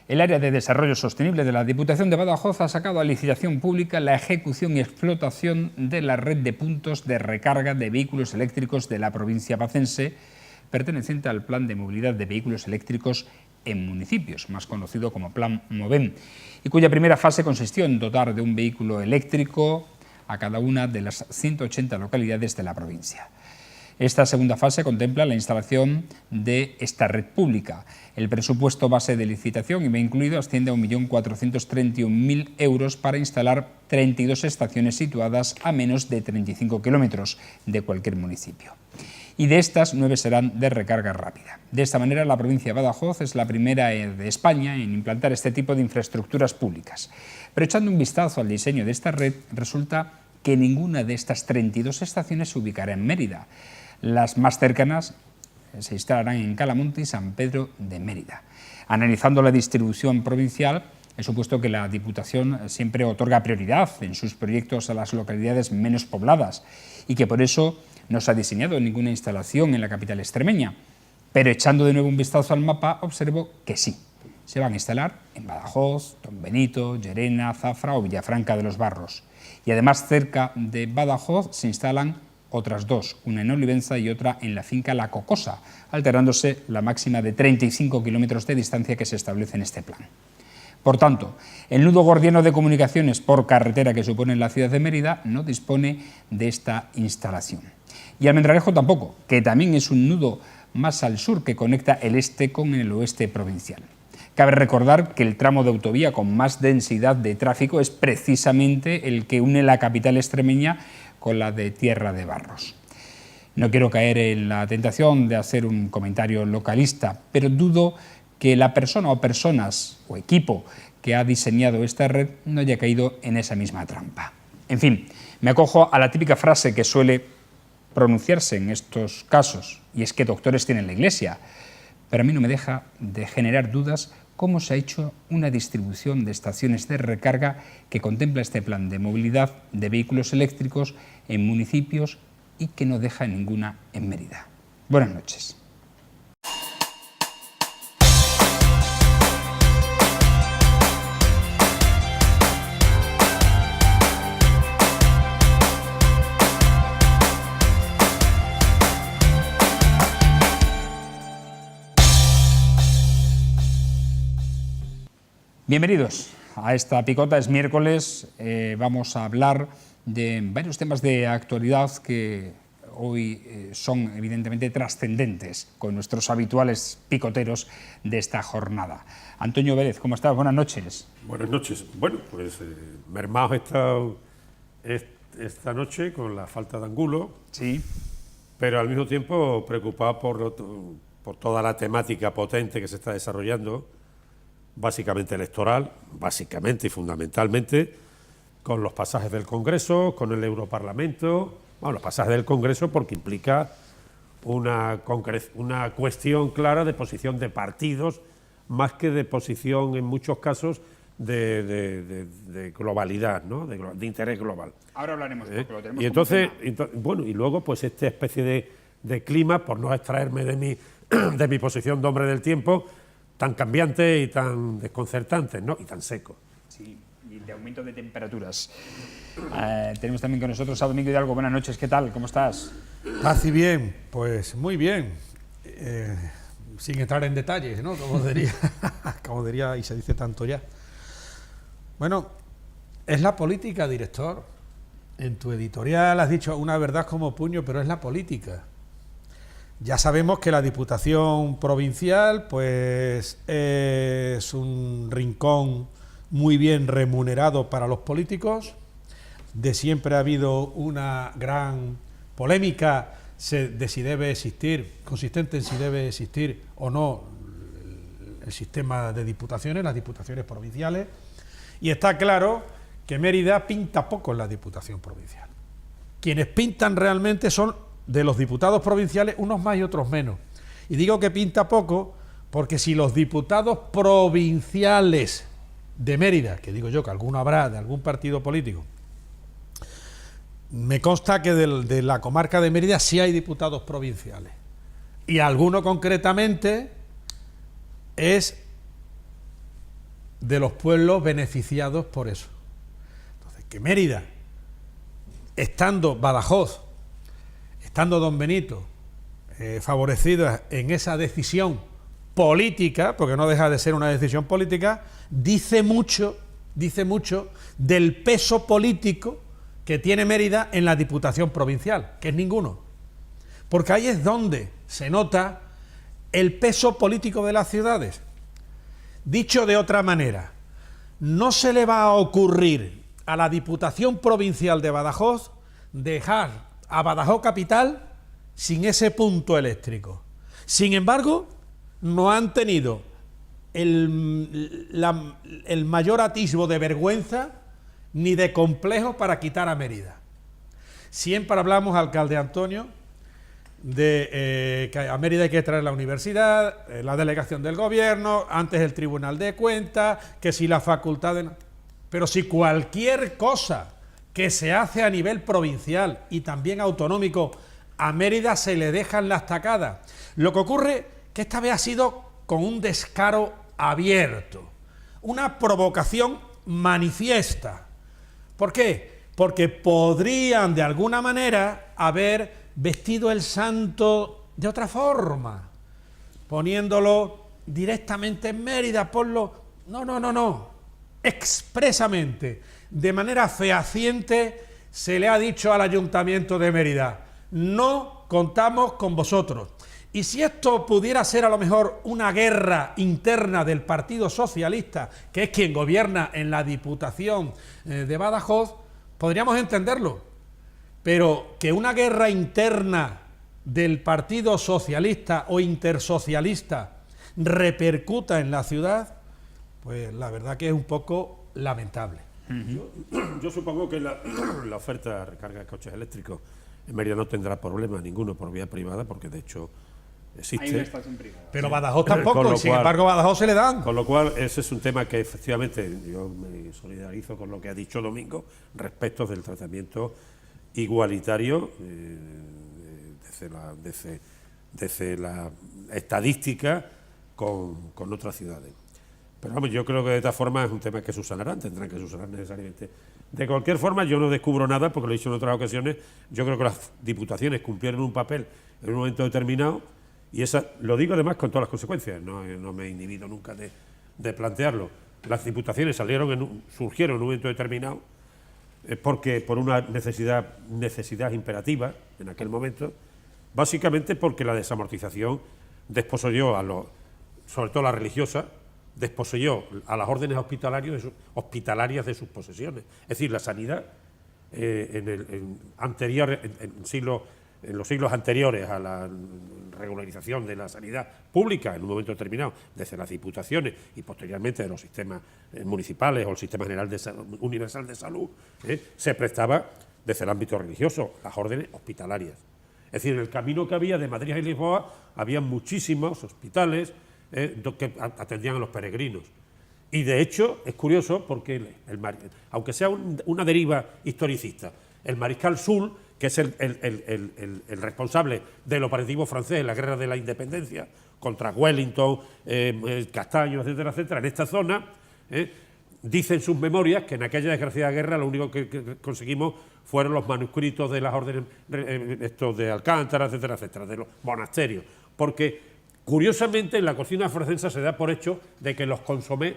El área de desarrollo sostenible de la Diputación de Badajoz ha sacado a licitación pública la ejecución y explotación de la red de puntos de recarga de vehículos eléctricos de la provincia bacense, perteneciente al Plan de Movilidad de Vehículos Eléctricos en Municipios, más conocido como Plan MOVEM, y cuya primera fase consistió en dotar de un vehículo eléctrico a cada una de las 180 localidades de la provincia. Esta segunda fase contempla la instalación de esta red pública. El presupuesto base de licitación, IVA incluido, asciende a 1.431.000 euros para instalar 32 estaciones situadas a menos de 35 kilómetros de cualquier municipio. Y de estas, 9 serán de recarga rápida. De esta manera, la provincia de Badajoz es la primera de España en implantar este tipo de infraestructuras públicas. Pero echando un vistazo al diseño de esta red, resulta que ninguna de estas 32 estaciones se ubicará en Mérida. Las más cercanas se instalarán en Calamonte y San Pedro de Mérida. Analizando la distribución provincial, he supuesto que la Diputación siempre otorga prioridad en sus proyectos a las localidades menos pobladas y que por eso no se ha diseñado ninguna instalación en la capital extremeña. Pero echando de nuevo un vistazo al mapa, observo que sí, se van a instalar en Badajoz, Don Benito, Llerena, Zafra o Villafranca de los Barros. Y además cerca de Badajoz se instalan otras dos, una en Olivenza y otra en la finca La Cocosa, alterándose la máxima de 35 kilómetros de distancia que se establece en este plan. Por tanto, el nudo gordiano de comunicaciones por carretera que supone la ciudad de Mérida no dispone de esta instalación. Y Almendralejo tampoco, que también es un nudo más al sur que conecta el este con el oeste provincial. Cabe recordar que el tramo de autovía con más densidad de tráfico es precisamente el que une la capital extremeña con la de Tierra de Barros. No quiero caer en la tentación de hacer un comentario localista, pero dudo que la persona o personas o equipo que ha diseñado esta red no haya caído en esa misma trampa. En fin, me acojo a la típica frase que suele pronunciarse en estos casos, y es que doctores tiene la Iglesia, pero a mí no me deja de generar dudas cómo se ha hecho una distribución de estaciones de recarga que contempla este plan de movilidad de vehículos eléctricos en municipios y que no deja ninguna en Mérida. Buenas noches. Bienvenidos a esta picota, es miércoles, vamos a hablar de varios temas de actualidad que hoy son evidentemente trascendentes con nuestros habituales picoteros de esta jornada. Antonio Vélez, ¿cómo estás? Buenas noches. Buenas noches. Bueno, pues mermados he estado esta noche con la falta de angulo, sí, pero al mismo tiempo preocupado por toda la temática potente que se está desarrollando, básicamente electoral, básicamente y fundamentalmente, con los pasajes del Congreso, con el Europarlamento, bueno, los pasajes del Congreso porque implica una cuestión clara de posición de partidos, más que de posición en muchos casos de globalidad, ¿no? de interés global. Ahora hablaremos de lo tenemos. Y entonces, bueno, y luego pues esta especie de clima, por no extraerme de mi posición de hombre del tiempo, tan cambiante y tan desconcertante, ¿no? Y tan seco. Sí, y de aumento de temperaturas. Tenemos también con nosotros a Domingo Hidalgo. Buenas noches, ¿qué tal? ¿Cómo estás? Paz y bien, pues muy bien. Sin entrar en detalles, ¿no? Como diría y se dice tanto ya. Bueno, es la política, director. En tu editorial has dicho una verdad como puño, pero es la política. Ya sabemos que la Diputación Provincial pues es un rincón muy bien remunerado para los políticos. De siempre ha habido una gran polémica de si debe existir, consistente en si debe existir o no el sistema de diputaciones, las diputaciones provinciales. Y está claro que Mérida pinta poco en la Diputación Provincial. Quienes pintan realmente son de los diputados provinciales, unos más y otros menos. Y digo que pinta poco porque si los diputados provinciales de Mérida, que digo yo que alguno habrá de algún partido político, me consta que de la comarca de Mérida sí hay diputados provinciales. Y alguno concretamente es de los pueblos beneficiados por eso. Entonces, que Mérida, estando Badajoz, estando Don Benito, favorecidas en esa decisión política, porque no deja de ser una decisión política, dice mucho del peso político que tiene Mérida en la Diputación Provincial, que es ninguno. Porque ahí es donde se nota el peso político de las ciudades. Dicho de otra manera, no se le va a ocurrir a la Diputación Provincial de Badajoz dejar a Badajoz capital sin ese punto eléctrico. Sin embargo, no han tenido el mayor atisbo de vergüenza ni de complejo para quitar a Mérida. Siempre hablamos, alcalde Antonio, de que a Mérida hay que traer la universidad, la delegación del gobierno, antes el Tribunal de Cuentas, que si la facultad de... Pero si cualquier cosa que se hace a nivel provincial y también autonómico, a Mérida se le dejan las tacadas. Lo que ocurre que esta vez ha sido con un descaro abierto, una provocación manifiesta. ¿Por qué? Porque podrían de alguna manera haber vestido el santo de otra forma, poniéndolo directamente en Mérida, No. Expresamente, de manera fehaciente, se le ha dicho al Ayuntamiento de Mérida: no contamos con vosotros. Y si esto pudiera ser a lo mejor una guerra interna del Partido Socialista, que es quien gobierna en la Diputación de Badajoz, podríamos entenderlo. Pero que una guerra interna del Partido Socialista o intersocialista repercuta en la ciudad, pues la verdad que es un poco lamentable. Yo supongo que la oferta de recarga de coches eléctricos en Mérida no tendrá problema ninguno por vía privada, porque de hecho existe. Hay una estación privada. Pero Badajoz tampoco, y sin embargo Badajoz se le dan. Con lo cual, ese es un tema que efectivamente yo me solidarizo con lo que ha dicho Domingo respecto del tratamiento igualitario desde la estadística con otras ciudades. Pero vamos, yo creo que de esta forma es un tema que subsanarán, tendrán que subsanar necesariamente. De cualquier forma, yo no descubro nada, porque lo he dicho en otras ocasiones. Yo creo que las diputaciones cumplieron un papel en un momento determinado, y lo digo además con todas las consecuencias, no me he inhibido nunca de plantearlo. Las diputaciones surgieron en un momento determinado porque por una necesidad imperativa en aquel momento, básicamente porque la desamortización desposeyó sobre todo a la religiosa, desposeyó a las órdenes hospitalarias de sus posesiones. Es decir, la sanidad en los siglos anteriores a la regularización de la sanidad pública, en un momento determinado, desde las diputaciones y posteriormente de los sistemas municipales o el Sistema General Universal de Salud, se prestaba desde el ámbito religioso, las órdenes hospitalarias. Es decir, en el camino que había de Madrid a Lisboa había muchísimos hospitales que atendían a los peregrinos. Y de hecho es curioso porque, aunque sea una deriva historicista, el mariscal Soult, que es el responsable del operativo francés en la guerra de la independencia contra Wellington, Castaño, etcétera, etcétera, en esta zona, dice en sus memorias que en aquella desgraciada guerra lo único que conseguimos fueron los manuscritos de las órdenes de Alcántara, etcétera, etcétera, de los monasterios, porque curiosamente en la cocina francesa se da por hecho de que los consomés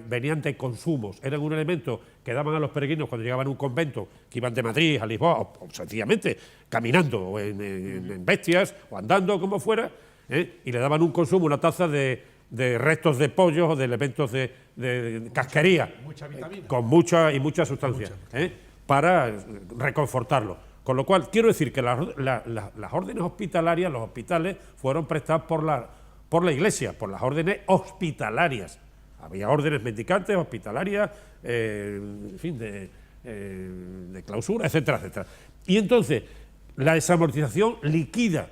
venían de consumos, eran un elemento que daban a los peregrinos cuando llegaban a un convento, que iban de Madrid a Lisboa, o sencillamente caminando, o en bestias, o andando, como fuera, y le daban un consumo, una taza de restos de pollos o de elementos de casquería, mucha vitamina, con mucha sustancia, para reconfortarlo. Con lo cual, quiero decir que las órdenes hospitalarias, los hospitales, fueron prestados por la Iglesia, por las órdenes hospitalarias. Había órdenes mendicantes, hospitalarias, en fin, de clausura, etcétera, etcétera. Y entonces, la desamortización liquida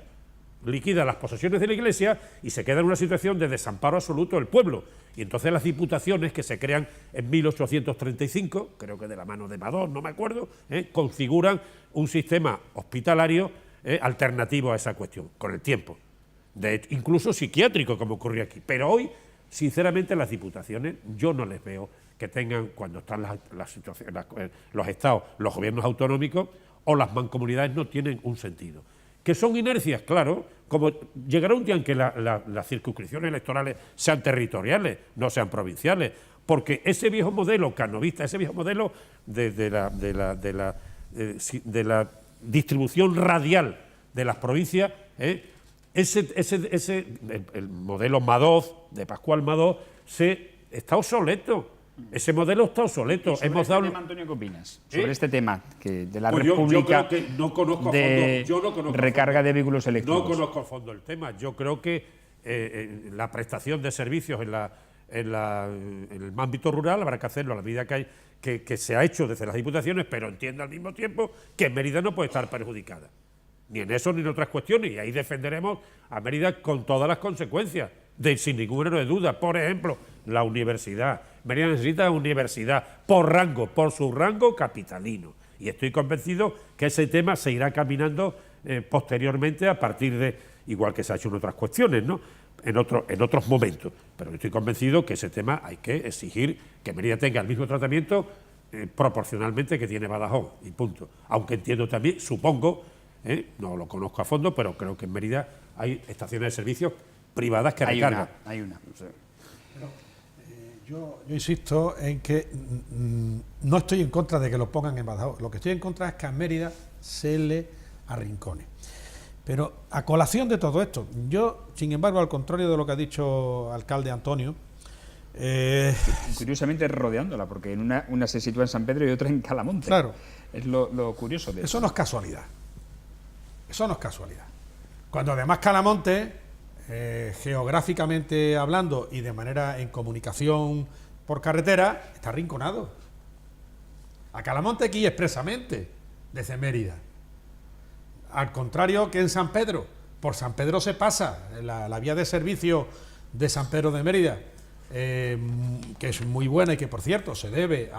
las posesiones de la Iglesia y se queda en una situación de desamparo absoluto del pueblo. Y entonces las diputaciones que se crean en 1835, creo que de la mano de Madón, no me acuerdo, configuran un sistema hospitalario alternativo a esa cuestión, con el tiempo, incluso psiquiátrico, como ocurrió aquí. Pero hoy Sinceramente, las diputaciones yo no les veo que tengan, cuando están las situaciones, los estados, los gobiernos autonómicos o las mancomunidades, no tienen un sentido. ¿Que son inercias? Claro, como llegará un día en que las circunscripciones electorales sean territoriales, no sean provinciales, porque ese viejo modelo canovista, ese viejo modelo de la distribución radial de las provincias, el modelo Madoz, de Pascual Madoz, está obsoleto. Ese modelo está obsoleto. Sobre este tema, Antonio, ¿qué opinas? Sobre este tema de la Pues República yo creo que no conozco de recarga de vehículos eléctricos. No conozco a fondo el tema. Yo creo que la prestación de servicios en el ámbito rural habrá que hacerlo a la medida que se ha hecho desde las diputaciones, pero entiendo al mismo tiempo que Mérida no puede estar perjudicada. Ni en eso ni en otras cuestiones. Y ahí defenderemos a Mérida con todas las consecuencias, sin ninguna duda. Por ejemplo, la universidad. Mérida necesita universidad por su rango capitalino. Y estoy convencido que ese tema se irá caminando posteriormente a partir de, igual que se ha hecho en otras cuestiones, ¿no? En otros momentos. Pero estoy convencido que ese tema hay que exigir que Mérida tenga el mismo tratamiento proporcionalmente que tiene Badajoz, y punto. Aunque entiendo también, supongo, no lo conozco a fondo, pero creo que en Mérida hay estaciones de servicios privadas que recargan. Hay una. Yo insisto en que no estoy en contra de que lo pongan en Badajoz. Lo que estoy en contra es que a Mérida se le arrincone. Pero a colación de todo esto, yo, sin embargo, al contrario de lo que ha dicho alcalde Antonio, curiosamente rodeándola, porque en una se sitúa en San Pedro y otra en Calamonte. Claro. Es lo curioso de eso. No es casualidad. Eso no es casualidad. Cuando además Calamonte, geográficamente hablando y de manera en comunicación por carretera, está arrinconado. A Calamonte aquí expresamente, desde Mérida. Al contrario que en San Pedro. Por San Pedro se pasa la vía de servicio de San Pedro de Mérida, que es muy buena y que, por cierto, se debe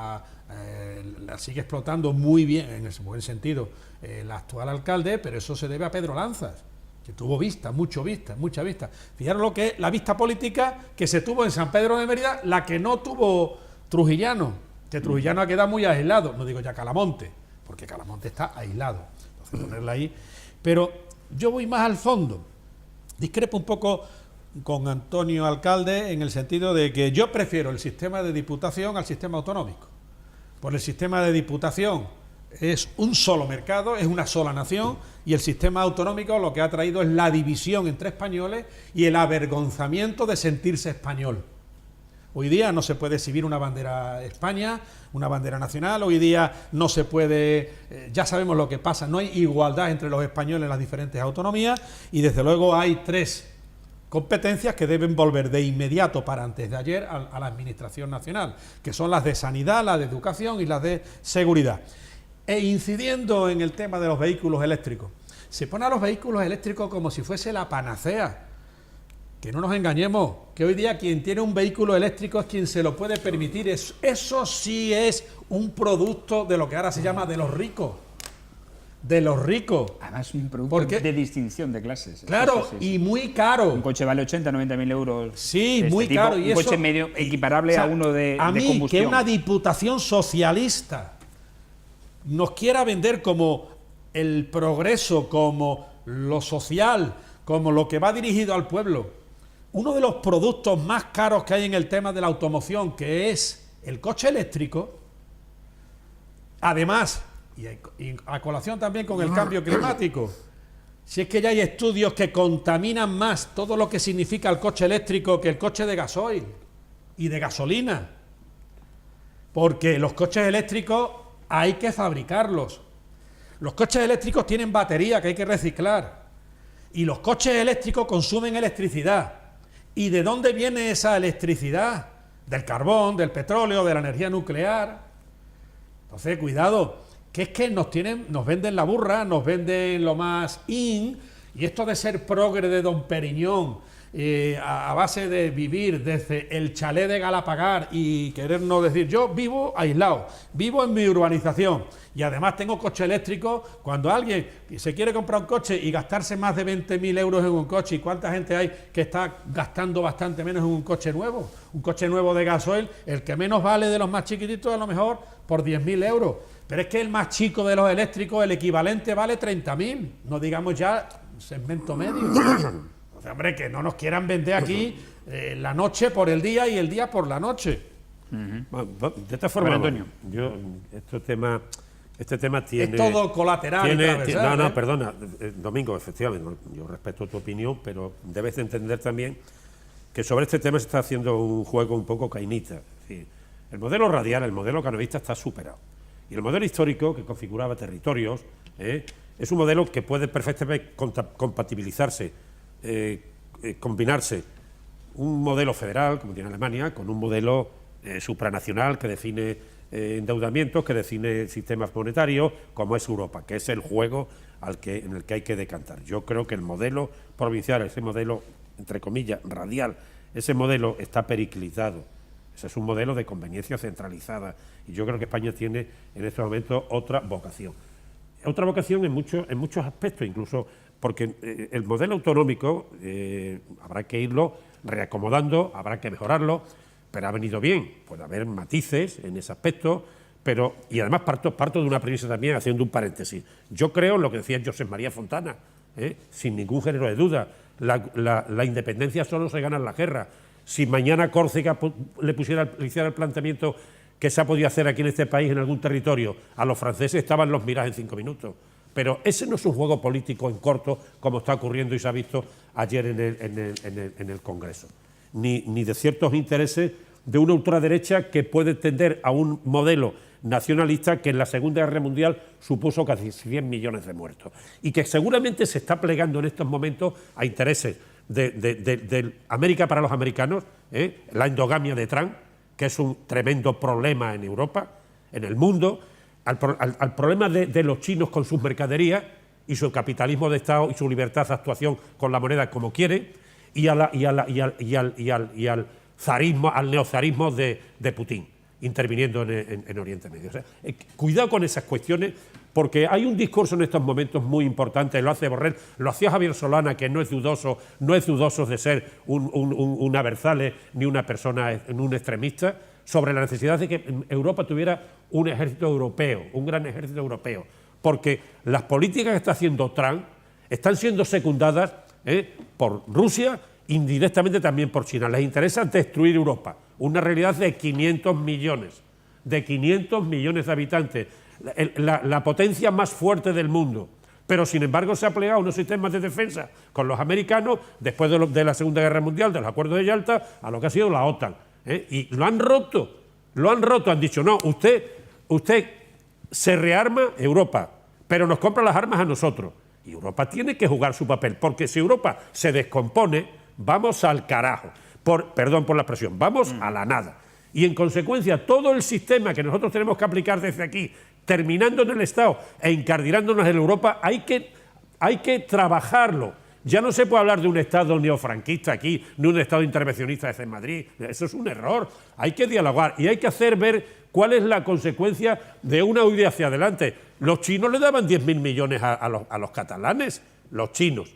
la sigue explotando muy bien, en ese buen sentido, el actual alcalde, pero eso se debe a Pedro Lanzas, que tuvo mucha vista. Fijaros lo que es la vista política que se tuvo en San Pedro de Mérida, la que no tuvo Trujillano, que Trujillano ha quedado muy aislado, no digo ya Calamonte, porque Calamonte está aislado, entonces ponerla ahí. Pero yo voy más al fondo, discrepo un poco con Antonio Alcalde en el sentido de que yo prefiero el sistema de diputación al sistema autonómico. Por el sistema de diputación es un solo mercado, es una sola nación, y el sistema autonómico lo que ha traído es la división entre españoles y el avergonzamiento de sentirse español. Hoy día no se puede exhibir una bandera España, una bandera nacional, hoy día no se puede, ya sabemos lo que pasa, no hay igualdad entre los españoles en las diferentes autonomías, y desde luego hay 3 competencias que deben volver de inmediato para antes de ayer a la Administración Nacional, que son las de sanidad, las de educación y las de seguridad. E incidiendo en el tema de los vehículos eléctricos, se pone a los vehículos eléctricos como si fuese la panacea. Que no nos engañemos, que hoy día quien tiene un vehículo eléctrico es quien se lo puede permitir. Eso sí es un producto de lo que ahora se llama de los ricos. De los ricos. Además, un producto de distinción de clases. Claro, y muy caro. Un coche vale 80, 90.000 euros. Sí, muy caro. Y un coche medio equiparable a uno de combustión. Que una diputación socialista nos quiera vender como el progreso, como lo social, como lo que va dirigido al pueblo. Uno de los productos más caros que hay en el tema de la automoción, que es el coche eléctrico, además, y a colación también con el cambio climático, si es que ya hay estudios que contaminan más todo lo que significa el coche eléctrico que el coche de gasoil y de gasolina, porque los coches eléctricos hay que fabricarlos. Los coches eléctricos tienen batería que hay que reciclar, y los coches eléctricos consumen electricidad. ¿Y de dónde viene esa electricidad? Del carbón, del petróleo, de la energía nuclear. Entonces, cuidado, que es que nos venden la burra, nos venden lo más in, y esto de ser progre de Don Periñón, a base de vivir desde el chalet de Galapagar y querernos decir, yo vivo aislado, vivo en mi urbanización y además tengo coche eléctrico, cuando alguien se quiere comprar un coche y gastarse más de 20.000 euros en un coche, ¿y cuánta gente hay que está gastando bastante menos en un coche nuevo? Un coche nuevo de gasoil, el que menos vale de los más chiquititos, a lo mejor por 10.000 euros. Pero es que el más chico de los eléctricos, el equivalente vale 30.000, no digamos ya segmento medio. O sea, hombre, que no nos quieran vender aquí la noche por el día y el día por la noche. Bueno, de esta forma, Antonio. este tema tiene... Es todo colateral y transversal, No, perdona, Domingo, efectivamente, yo respeto tu opinión, pero debes de entender también que sobre este tema se está haciendo un juego un poco cainita. Es decir, el modelo radial, el modelo canovista está superado. Y el modelo histórico, que configuraba territorios, es un modelo que puede perfectamente compatibilizarse, combinarse un modelo federal, como tiene Alemania, con un modelo supranacional que define endeudamientos, que define sistemas monetarios, como es Europa, que es el juego en el que hay que decantar. Yo creo que el modelo provincial, ese modelo, entre comillas, radial, ese modelo está periclitado. Ese es un modelo de conveniencia centralizada y yo creo que España tiene en estos momentos otra vocación. Otra vocación en muchos aspectos, incluso porque el modelo autonómico habrá que irlo reacomodando, habrá que mejorarlo, pero ha venido bien. Puede haber matices en ese aspecto, y además parto de una premisa también, haciendo un paréntesis. Yo creo en lo que decía Josep María Fontana, sin ningún género de duda, la independencia solo se gana en la guerra. Si mañana Córcega le hiciera el planteamiento que se ha podido hacer aquí en este país, en algún territorio, a los franceses estaban los mirás en 5 minutos. Pero ese no es un juego político en corto, como está ocurriendo y se ha visto ayer en el Congreso, ni de ciertos intereses de una ultraderecha que puede tender a un modelo nacionalista que en la Segunda Guerra Mundial supuso casi 100 millones de muertos y que seguramente se está plegando en estos momentos a intereses de América para los americanos, la endogamia de Trump, que es un tremendo problema en Europa, en el mundo, al problema de los chinos con sus mercaderías y su capitalismo de Estado y su libertad de actuación con la moneda como quiere, y al zarismo, al neozarismo de Putin, interviniendo en Oriente Medio. O sea, cuidado con esas cuestiones, porque hay un discurso en estos momentos muy importante, lo hace Borrell, lo hacía Javier Solana, que no es dudoso de ser un Abertzale ni una persona, un extremista, sobre la necesidad de que Europa tuviera un ejército europeo, un gran ejército europeo, porque las políticas que está haciendo Trump están siendo secundadas por Rusia, indirectamente también por China. Les interesa destruir Europa, una realidad de 500 millones de habitantes, la potencia más fuerte del mundo, pero sin embargo se ha plegado unos sistemas de defensa con los americanos después de la Segunda Guerra Mundial, de los acuerdos de Yalta, a lo que ha sido la OTAN, y lo han roto, han dicho, no, usted se rearma Europa, pero nos compra las armas a nosotros, y Europa tiene que jugar su papel, porque si Europa se descompone, vamos al carajo, perdón por la expresión, vamos a la nada. Y en consecuencia, todo el sistema que nosotros tenemos que aplicar desde aquí, terminando en el Estado e incardinándonos en Europa, hay que trabajarlo. Ya no se puede hablar de un Estado neofranquista aquí, ni un Estado intervencionista desde Madrid. Eso es un error. Hay que dialogar y hay que hacer ver cuál es la consecuencia de una huida hacia adelante. Los chinos le daban 10.000 millones a los catalanes, los chinos.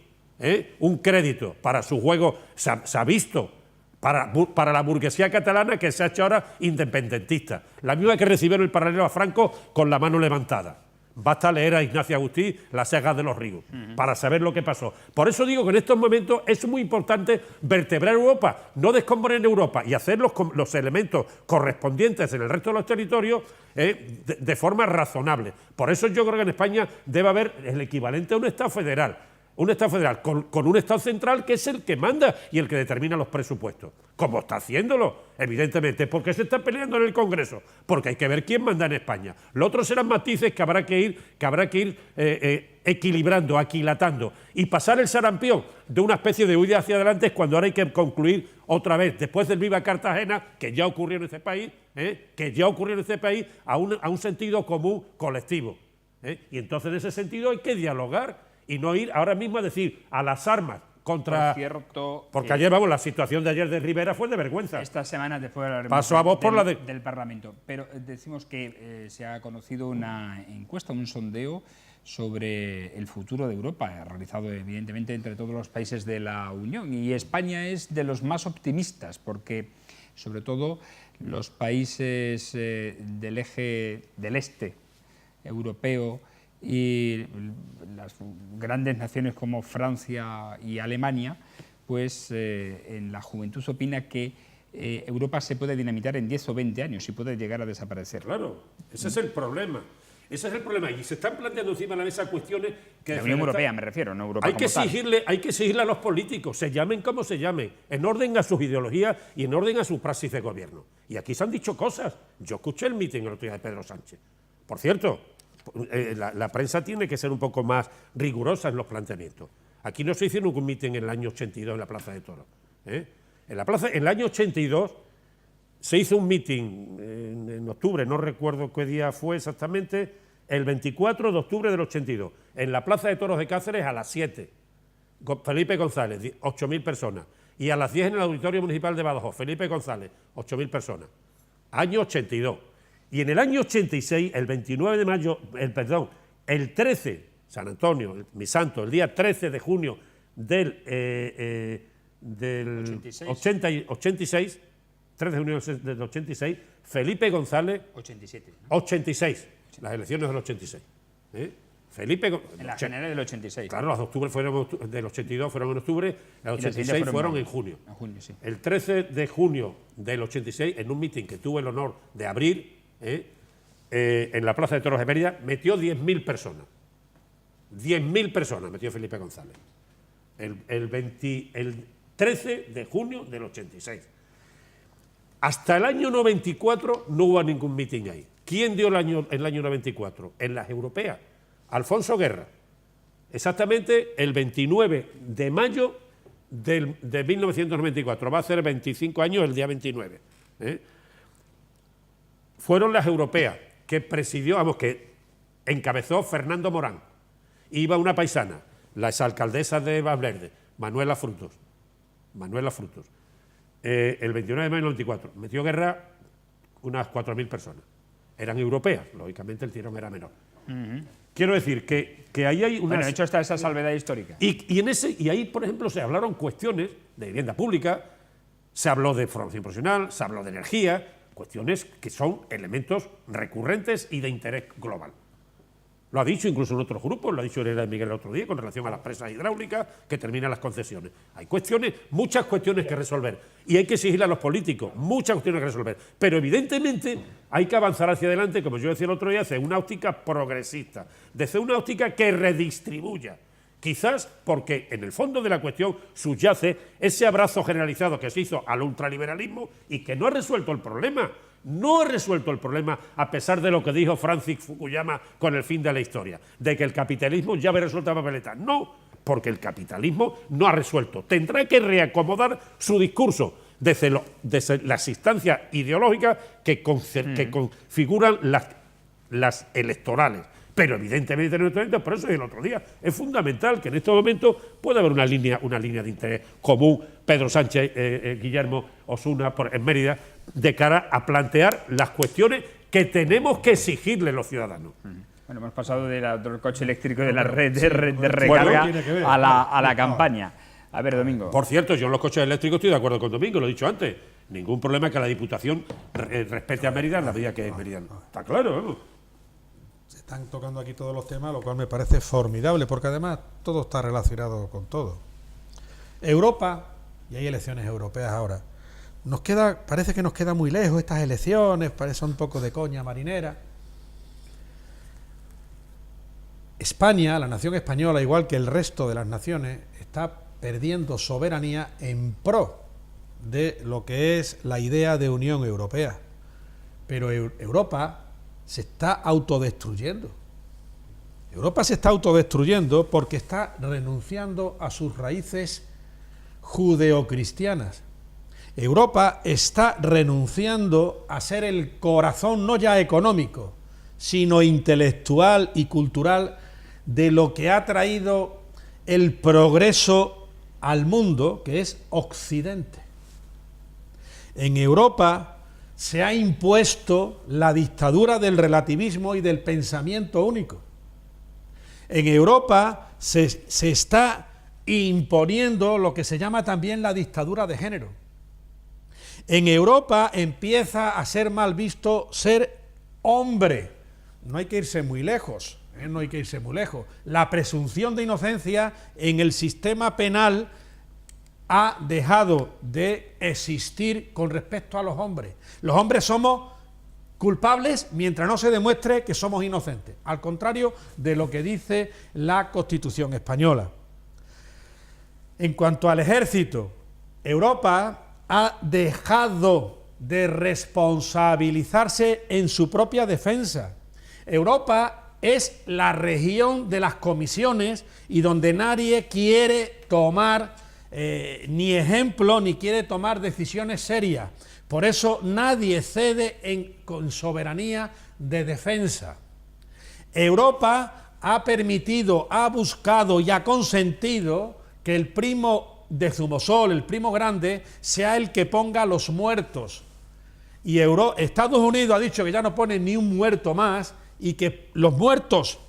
Un crédito para su juego, se ha visto, para la burguesía catalana que se ha hecho ahora independentista. La misma que recibieron el paralelo a Franco con la mano levantada. Basta leer a Ignacio Agustí Las sagas de los ríos para saber lo que pasó. Por eso digo que en estos momentos es muy importante vertebrar Europa, no descomponer Europa y hacer los elementos correspondientes en el resto de los territorios de forma razonable. Por eso yo creo que en España debe haber el equivalente a un Estado federal. Un Estado federal con un Estado central que es el que manda y el que determina los presupuestos. Como está haciéndolo, evidentemente. ¿Por qué se está peleando en el Congreso? Porque hay que ver quién manda en España. Los otros serán matices que habrá que ir equilibrando, aquilatando y pasar el sarampión de una especie de huida hacia adelante es cuando ahora hay que concluir otra vez, después del Viva Cartagena, que ya ocurrió en este país, a un sentido común colectivo. Y entonces en ese sentido hay que dialogar y no ir ahora mismo a decir a las armas contra... Por cierto, porque ayer, vamos, la situación de ayer de Rivera fue de vergüenza. esta semana después de la Pasó a voz por la del Parlamento. Pero decimos que se ha conocido una encuesta, un sondeo sobre el futuro de Europa, realizado evidentemente entre todos los países de la Unión. Y España es de los más optimistas, porque sobre todo los países del eje del este europeo y las grandes naciones como Francia y Alemania, pues en la juventud se opina que Europa se puede dinamitar en 10 o 20 años y puede llegar a desaparecer. Claro, ese es el problema. Ese es el problema. Y se están planteando encima de la mesa cuestiones que... La Unión Europea me refiero, no Europa hay que como tal. hay que exigirle a los políticos, se llamen como se llamen, en orden a sus ideologías y en orden a su praxis de gobierno. Y aquí se han dicho cosas. Yo escuché el mitin el otro día de Pedro Sánchez. Por cierto, la prensa tiene que ser un poco más rigurosa en los planteamientos. Aquí no se hizo ningún mitin en el año 82 en la Plaza de Toros. En el año 82 se hizo un mitin en octubre, no recuerdo qué día fue exactamente, el 24 de octubre del 82, en la Plaza de Toros de Cáceres a las 7. Felipe González, 8.000 personas. Y a las 10 en el Auditorio Municipal de Badajoz, Felipe González, 8.000 personas. Año 82. Y en el año 86, el 29 de mayo, el 13, San Antonio, mi santo, el día 13 de junio del 86, 13 de junio del 86, Felipe González... 87. ¿no? 86, las elecciones del 86. Felipe... En las generales del 86. Claro, las de octubre fueron del 82 fueron en octubre, las 86 fueron en junio. En junio, sí. El 13 de junio del 86, en un mitin que tuve el honor de abrir en la Plaza de Toros de Mérida, metió 10.000 personas. 10.000 personas metió Felipe González. El 13 de junio del 86. Hasta el año 94 no hubo ningún mitin ahí. ¿Quién dio el año 94? En las europeas. Alfonso Guerra. Exactamente el 29 de mayo de 1994. Va a ser 25 años el día 29. Fueron las europeas que presidió, que encabezó Fernando Morán. Iba una paisana, la exalcaldesa de Valverde, Manuela Frutos. El 29 de mayo del 94. Metió Guerra unas 4.000 personas. Eran europeas, lógicamente el tirón era menor. Quiero decir que ahí hay una... Bueno, de hecho está esa salvedad histórica. Y ahí, por ejemplo, se hablaron cuestiones de vivienda pública, se habló de formación profesional, se habló de energía, cuestiones que son elementos recurrentes y de interés global. Lo ha dicho incluso en otros grupos, lo ha dicho Herrera de Miguel el otro día con relación a las presas hidráulicas que terminan las concesiones. Hay cuestiones, muchas cuestiones que resolver y hay que exigirle a los políticos, muchas cuestiones que resolver. Pero evidentemente hay que avanzar hacia adelante, como yo decía el otro día, desde una óptica progresista, desde una óptica que redistribuya. Quizás porque en el fondo de la cuestión subyace ese abrazo generalizado que se hizo al ultraliberalismo y que no ha resuelto el problema. No ha resuelto el problema a pesar de lo que dijo Francis Fukuyama con el fin de la historia, de que el capitalismo ya había resuelto la papeleta. No, porque el capitalismo no ha resuelto. Tendrá que reacomodar su discurso desde las instancias ideológicas que configuran las electorales. Pero evidentemente en estos momentos, por eso el otro día, es fundamental que en estos momentos pueda haber una línea de interés común, Pedro Sánchez, Guillermo Osuna en Mérida, de cara a plantear las cuestiones que tenemos que exigirle los ciudadanos. Bueno, hemos pasado del coche eléctrico de la red de recarga a la campaña. A ver, Domingo. Por cierto, yo en los coches eléctricos estoy de acuerdo con Domingo, lo he dicho antes. Ningún problema que la Diputación respete a Mérida en la medida que es Mérida. Está claro, vamos. Se están tocando aquí todos los temas, lo cual me parece formidable, porque además todo está relacionado con todo. Europa, y hay elecciones europeas ahora, parece que nos queda muy lejos estas elecciones, parece un poco de coña marinera. España, la nación española, igual que el resto de las naciones, está perdiendo soberanía en pro de lo que es la idea de Unión Europea. Pero Europa se está autodestruyendo. Europa se está autodestruyendo porque está renunciando a sus raíces judeocristianas. Europa está renunciando a ser el corazón no ya económico, sino intelectual y cultural de lo que ha traído el progreso al mundo, que es Occidente. En Europa se ha impuesto la dictadura del relativismo y del pensamiento único. En Europa se está imponiendo lo que se llama también la dictadura de género. En Europa empieza a ser mal visto ser hombre. No hay que irse muy lejos, no hay que irse muy lejos. La presunción de inocencia en el sistema penal ha dejado de existir con respecto a los hombres. Los hombres somos culpables mientras no se demuestre que somos inocentes, al contrario de lo que dice la Constitución española. En cuanto al ejército, Europa ha dejado de responsabilizarse en su propia defensa. Europa es la región de las comisiones y donde nadie quiere tomar ni ejemplo ni quiere tomar decisiones serias. Por eso nadie cede con soberanía de defensa. Europa ha permitido, ha buscado y ha consentido que el primo de Zumosol, el primo grande, sea el que ponga los muertos. Y Estados Unidos ha dicho que ya no pone ni un muerto más y que los muertos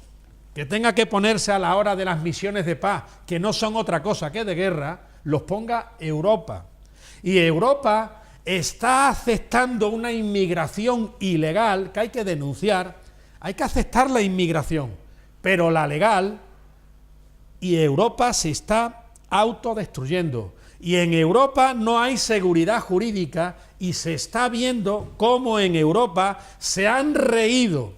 que tenga que ponerse a la hora de las misiones de paz, que no son otra cosa que de guerra, los ponga Europa. Y Europa está aceptando una inmigración ilegal que hay que denunciar. Hay que aceptar la inmigración, pero la legal, y Europa se está autodestruyendo. Y en Europa no hay seguridad jurídica y se está viendo cómo en Europa se han reído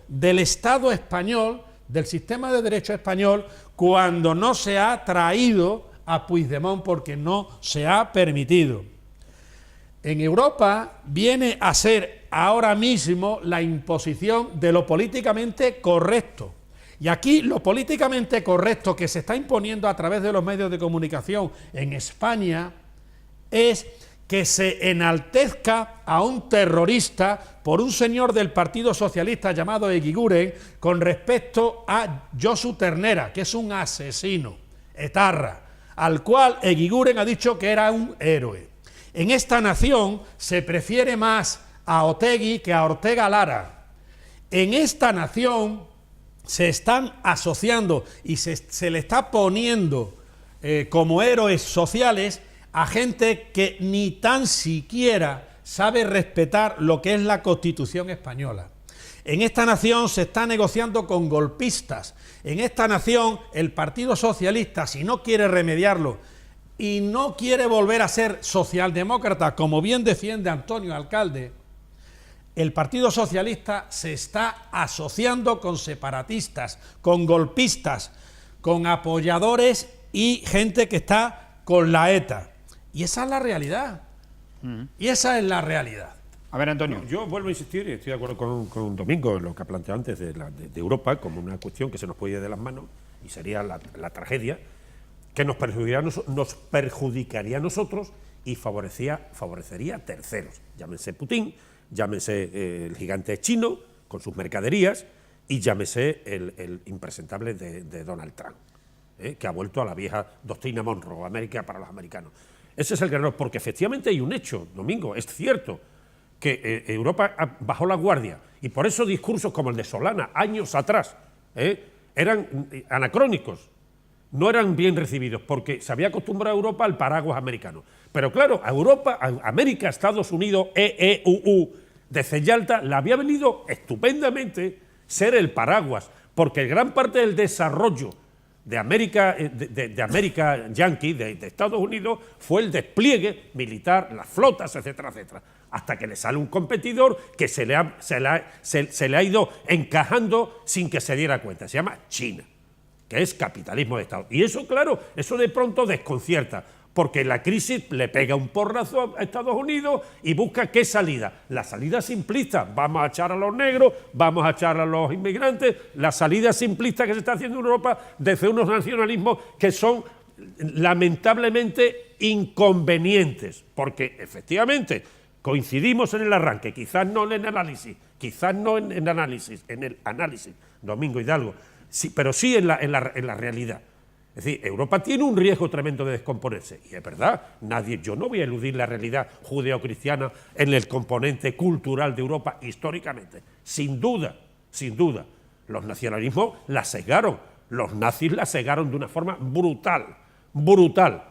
del Estado español, del sistema de derecho español, cuando no se ha traído a Puigdemont porque no se ha permitido. En Europa viene a ser ahora mismo la imposición de lo políticamente correcto. Y aquí lo políticamente correcto que se está imponiendo a través de los medios de comunicación en España es que se enaltezca a un terrorista por un señor del Partido Socialista llamado Eguiguren con respecto a Josu Ternera, que es un asesino, etarra, al cual Eguiguren ha dicho que era un héroe. En esta nación se prefiere más a Otegi que a Ortega Lara. En esta nación se están asociando y se le está poniendo como héroes sociales a gente que ni tan siquiera sabe respetar lo que es la Constitución española. En esta nación se está negociando con golpistas. En esta nación el Partido Socialista, si no quiere remediarlo y no quiere volver a ser socialdemócrata, como bien defiende Antonio Alcalde, el Partido Socialista se está asociando con separatistas, con golpistas, con apoyadores y gente que está con la ETA. Y esa es la realidad. Y esa es la realidad. A ver, Antonio. Yo vuelvo a insistir, y estoy de acuerdo con Domingo en lo que ha planteado antes de Europa como una cuestión que se nos puede ir de las manos y sería la tragedia que nos perjudicaría a nosotros y favorecería a terceros. Llámense Putin, llámese el gigante chino con sus mercaderías y llámese el impresentable de Donald Trump, que ha vuelto a la vieja doctrina Monroe, América para los americanos. Ese es el gran error, porque efectivamente hay un hecho, Domingo, es cierto que Europa bajó la guardia y por eso discursos como el de Solana, años atrás, eran anacrónicos, no eran bien recibidos, porque se había acostumbrado a Europa al paraguas americano. Pero claro, a Europa, a América, Estados Unidos, EEUU, desde Yalta, le había venido estupendamente ser el paraguas, porque gran parte del desarrollo de América, de América Yankee, de Estados Unidos, fue el despliegue militar, las flotas, etcétera, etcétera, hasta que le sale un competidor que se le ha ido encajando sin que se diera cuenta. Se llama China, que es capitalismo de Estado. Y eso, claro, eso de pronto desconcierta, porque la crisis le pega un porrazo a Estados Unidos y busca ¿qué salida? La salida simplista, vamos a echar a los negros, vamos a echar a los inmigrantes, la salida simplista que se está haciendo en Europa desde unos nacionalismos que son lamentablemente inconvenientes, porque efectivamente coincidimos en el arranque, quizás no en el análisis, en el análisis, Domingo Hidalgo, sí, pero sí en la realidad. Es decir, Europa tiene un riesgo tremendo de descomponerse. Y es verdad, yo no voy a eludir la realidad judeocristiana en el componente cultural de Europa históricamente. Sin duda, sin duda. Los nacionalismos la cegaron, los nazis la cegaron de una forma brutal, brutal.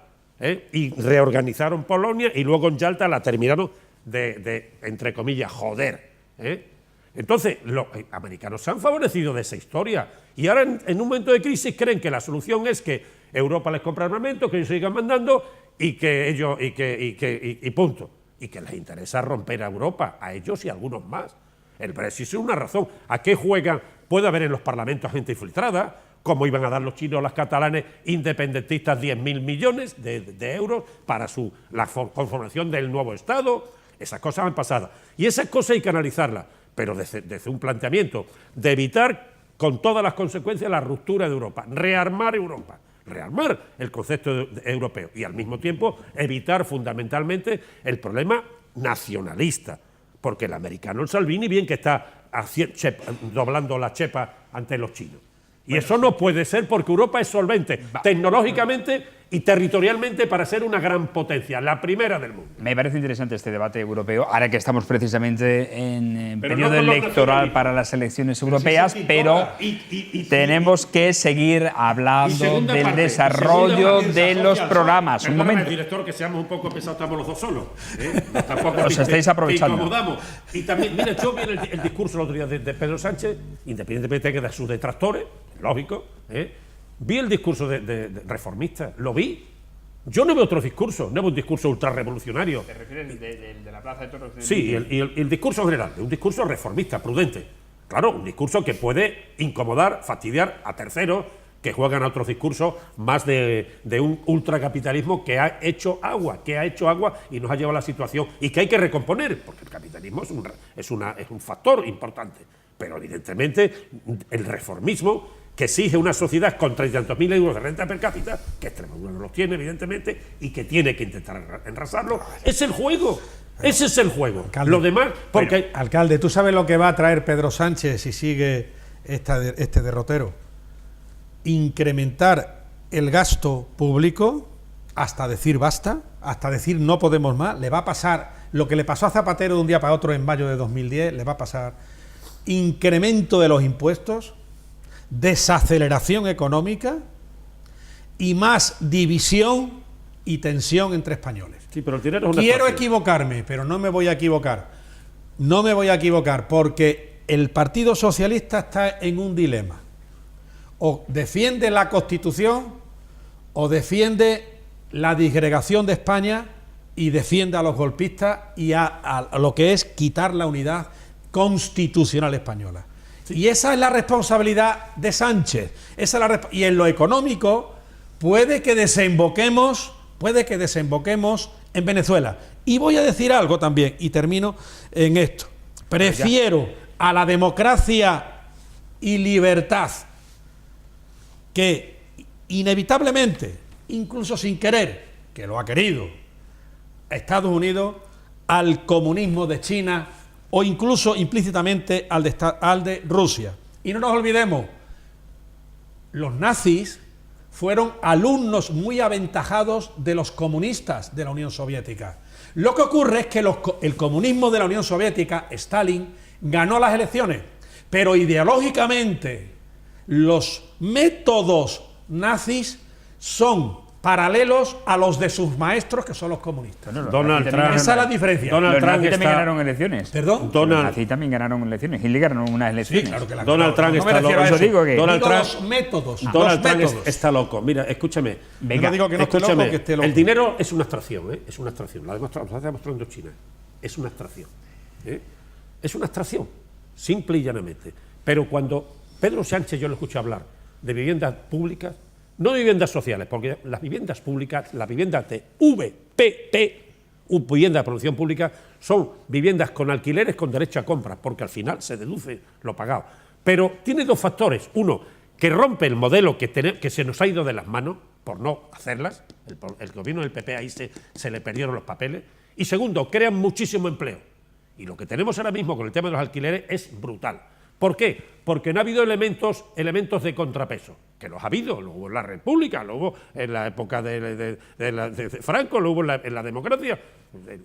Y reorganizaron Polonia y luego en Yalta la terminaron de entre comillas, joder. Entonces, los americanos se han favorecido de esa historia y ahora en un momento de crisis creen que la solución es que Europa les compre armamento, que ellos sigan mandando y que ellos y punto. Y que les interesa romper a Europa, a ellos y a algunos más. El Brexit es una razón. ¿A qué juegan? Puede haber en los parlamentos gente infiltrada, como iban a dar los chinos a los catalanes independentistas 10.000 millones de euros para la conformación del nuevo Estado. Esas cosas han pasado. Y esas cosas hay que analizarlas, pero desde un planteamiento de evitar con todas las consecuencias la ruptura de Europa, rearmar Europa, rearmar el concepto europeo y al mismo tiempo evitar fundamentalmente el problema nacionalista, porque el americano, el Salvini, bien que está doblando la chepa ante los chinos. Y eso no puede ser porque Europa es solvente tecnológicamente y territorialmente para ser una gran potencia, la primera del mundo. Me parece interesante este debate europeo, ahora que estamos precisamente en periodo electoral para las elecciones europeas, pero tenemos que seguir hablando del desarrollo de los programas. Un momento. Director, que seamos un poco pesados, estamos los dos solos. Tampoco os estáis aprovechando. Incomodamos. Y también, mira, yo vi el discurso el otro día de Pedro Sánchez, independientemente de sus detractores, lógico, vi el discurso de reformista, lo vi. Yo no veo otro discurso, no veo un discurso ultrarrevolucionario. ¿Te refieres de la Plaza de Toros? Sí, y el discurso general, un discurso reformista, prudente. Claro, un discurso que puede incomodar, fastidiar a terceros que juegan a otros discursos más de un ultracapitalismo que ha hecho agua y nos ha llevado a la situación y que hay que recomponer, porque el capitalismo es un factor importante. Pero evidentemente el reformismo que exige una sociedad con 300.000 euros de renta per cápita, que Extremadura no los tiene, evidentemente, y que tiene que intentar enrasarlo, es el juego. Ese es el juego. Alcalde, lo demás, porque... Alcalde, ¿tú sabes lo que va a traer Pedro Sánchez si sigue este derrotero? Incrementar el gasto público hasta decir basta, hasta decir no podemos más. Le va a pasar lo que le pasó a Zapatero de un día para otro en mayo de 2010, le va a pasar incremento de los impuestos, desaceleración económica y más división y tensión entre españoles. Sí, pero el dinero es una Quiero extracción. equivocarme, pero no me voy a equivocar. No me voy a equivocar porque el Partido Socialista está en un dilema. O defiende la Constitución o defiende la disgregación de España y defiende a los golpistas y a lo que es quitar la unidad constitucional española. Sí. Y esa es la responsabilidad de Sánchez. Y en lo económico puede que desemboquemos en Venezuela. Y voy a decir algo también, y termino en esto. Prefiero a la democracia y libertad que inevitablemente, incluso sin querer, que lo ha querido Estados Unidos, al comunismo de China o incluso implícitamente al de Rusia. Y no nos olvidemos, los nazis fueron alumnos muy aventajados de los comunistas de la Unión Soviética. Lo que ocurre es que el comunismo de la Unión Soviética, Stalin, ganó las elecciones, pero ideológicamente los métodos nazis son paralelos a los de sus maestros, que son los comunistas. Bueno, Donald Trump. Esa es la diferencia. Los nazis también ganaron elecciones. ¿Perdón? Los nazis también ganaron elecciones. Hitler ganó unas elecciones. Sí, claro que la Donald Trump no me está refiero loco. a eso. Digo que Donald Trump, los métodos. Donald los Trump métodos. está loco. Mira, escúchame. Venga, Yo no digo que no esté loco, que esté loco. El dinero es una abstracción, ¿eh? Es una abstracción. Lo está demostrando China. Es una abstracción. Es una abstracción, simple y llanamente. Pero cuando Pedro Sánchez yo lo escucho hablar de viviendas públicas, no de viviendas sociales, porque las viviendas públicas, las viviendas de VPP, vivienda de producción pública, son viviendas con alquileres con derecho a compra, porque al final se deduce lo pagado. Pero tiene dos factores. Uno, que rompe el modelo que se nos ha ido de las manos por no hacerlas. El gobierno del PP ahí se le perdieron los papeles. Y segundo, crean muchísimo empleo. Y lo que tenemos ahora mismo con el tema de los alquileres es brutal. ¿Por qué? Porque no ha habido elementos de contrapeso, que los ha habido, lo hubo en la República, lo hubo en la época de Franco, lo hubo en la democracia.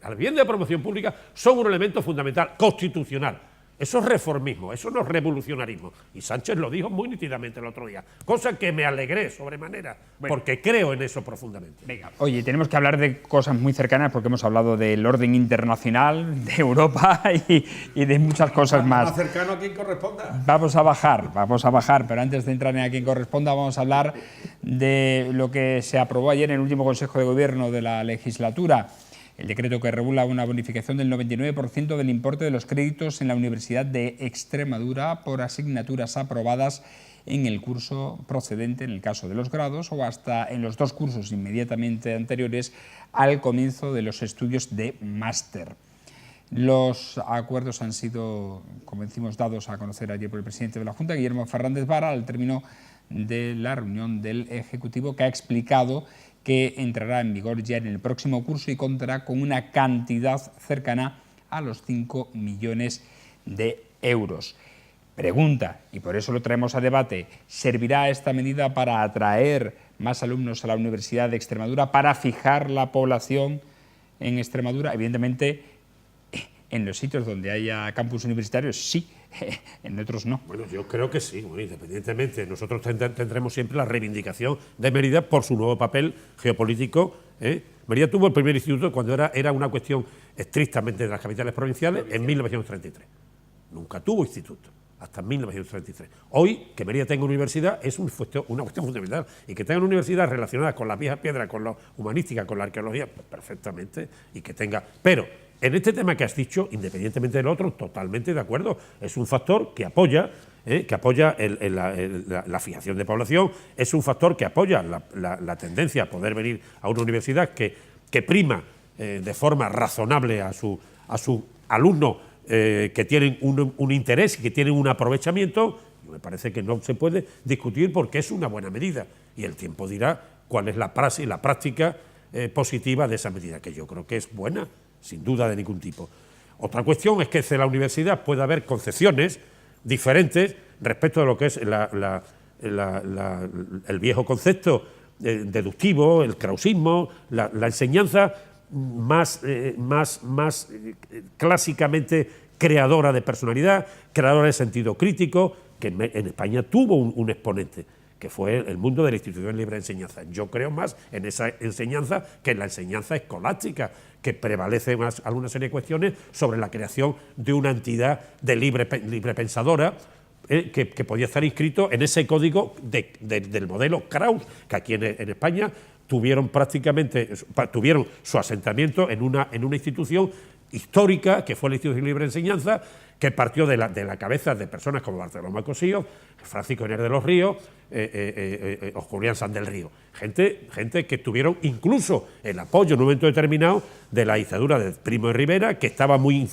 Al bien de la promoción pública son un elemento fundamental, constitucional. Eso es reformismo, eso no es revolucionarismo. Y Sánchez lo dijo muy nítidamente el otro día, cosa que me alegré sobremanera, porque creo en eso profundamente. Venga, oye, tenemos que hablar de cosas muy cercanas porque hemos hablado del orden internacional, de Europa y de muchas cosas más. Más cercano a quien corresponda. Vamos a bajar, pero antes de entrar en a quien corresponda vamos a hablar de lo que se aprobó ayer en el último Consejo de Gobierno de la legislatura. El decreto que regula una bonificación del 99% del importe de los créditos en la Universidad de Extremadura por asignaturas aprobadas en el curso procedente, en el caso de los grados, o hasta en los 2 cursos inmediatamente anteriores al comienzo de los estudios de máster. Los acuerdos han sido, como decimos, dados a conocer ayer por el presidente de la Junta, Guillermo Fernández Vara, al término de la reunión del Ejecutivo, que ha explicado que entrará en vigor ya en el próximo curso y contará con una cantidad cercana a los 5 millones de euros. Pregunta, y por eso lo traemos a debate, ¿servirá esta medida para atraer más alumnos a la Universidad de Extremadura, para fijar la población en Extremadura? Evidentemente, en los sitios donde haya campus universitarios sí, en otros no. Bueno, yo creo que sí, bueno, independientemente. Nosotros tendremos siempre la reivindicación de Mérida por su nuevo papel geopolítico. Mérida tuvo el primer instituto cuando era una cuestión estrictamente de las capitales provinciales en 1933. Nunca tuvo instituto, hasta 1933. Hoy, que Mérida tenga universidad es una cuestión fundamental. Y que tenga una universidad relacionada con las viejas piedras, con la humanística, con la arqueología, pues perfectamente. Y que tenga... Pero en este tema que has dicho, independientemente del otro, totalmente de acuerdo. Es un factor que apoya la fijación de población, es un factor que apoya la tendencia a poder venir a una universidad que prima de forma razonable a sus alumnos que tienen un interés y que tienen un aprovechamiento. Me parece que no se puede discutir porque es una buena medida y el tiempo dirá cuál es la práctica positiva de esa medida, que yo creo que es buena, sin duda de ningún tipo. Otra cuestión es que desde la universidad puede haber concepciones diferentes respecto de lo que es el viejo concepto deductivo, el krausismo, la enseñanza más clásicamente creadora de personalidad, creadora de sentido crítico, que en España tuvo un exponente, que fue el mundo de la institución libre de enseñanza. Yo creo más en esa enseñanza que en la enseñanza escolástica, que prevalece más alguna serie de cuestiones sobre la creación de una entidad de libre pensadora que podía estar inscrito en ese código del modelo Kraus, que aquí en España tuvieron su asentamiento en una institución histórica, que fue la Institución Libre de Enseñanza, que partió de la cabeza de personas como Bartolomé Cosío, Francisco Inés de los Ríos, o Julián San del Río. Gente que tuvieron incluso el apoyo en un momento determinado de la dictadura de Primo de Rivera, que estaba muy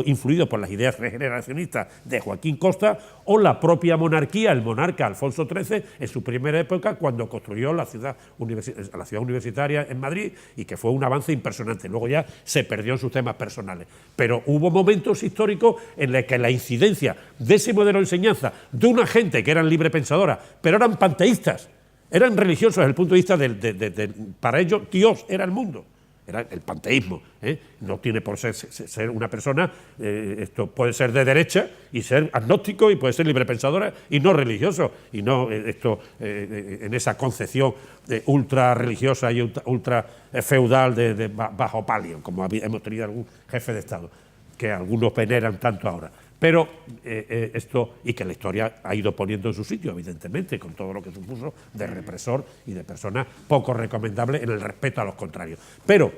influido por las ideas regeneracionistas de Joaquín Costa, o la propia monarquía, el monarca Alfonso XIII, en su primera época, cuando construyó la ciudad universitaria en Madrid, y que fue un avance impresionante. Luego ya se perdió en sus temas personales. Pero hubo momentos históricos en los que la incidencia de ese modelo de enseñanza, de una gente que eran librepensadora, pero eran panteístas, eran religiosos desde el punto de vista para ellos Dios era el mundo, era el panteísmo. No tiene por ser una persona, esto puede ser de derecha y ser agnóstico, y puede ser librepensadora y no religioso, y no en esa concepción ultra religiosa y ultra feudal de bajo palio, como hemos tenido algún jefe de Estado, que algunos veneran tanto ahora. Pero y que la historia ha ido poniendo en su sitio, evidentemente, con todo lo que supuso de represor y de persona poco recomendable en el respeto a los contrarios. Pero,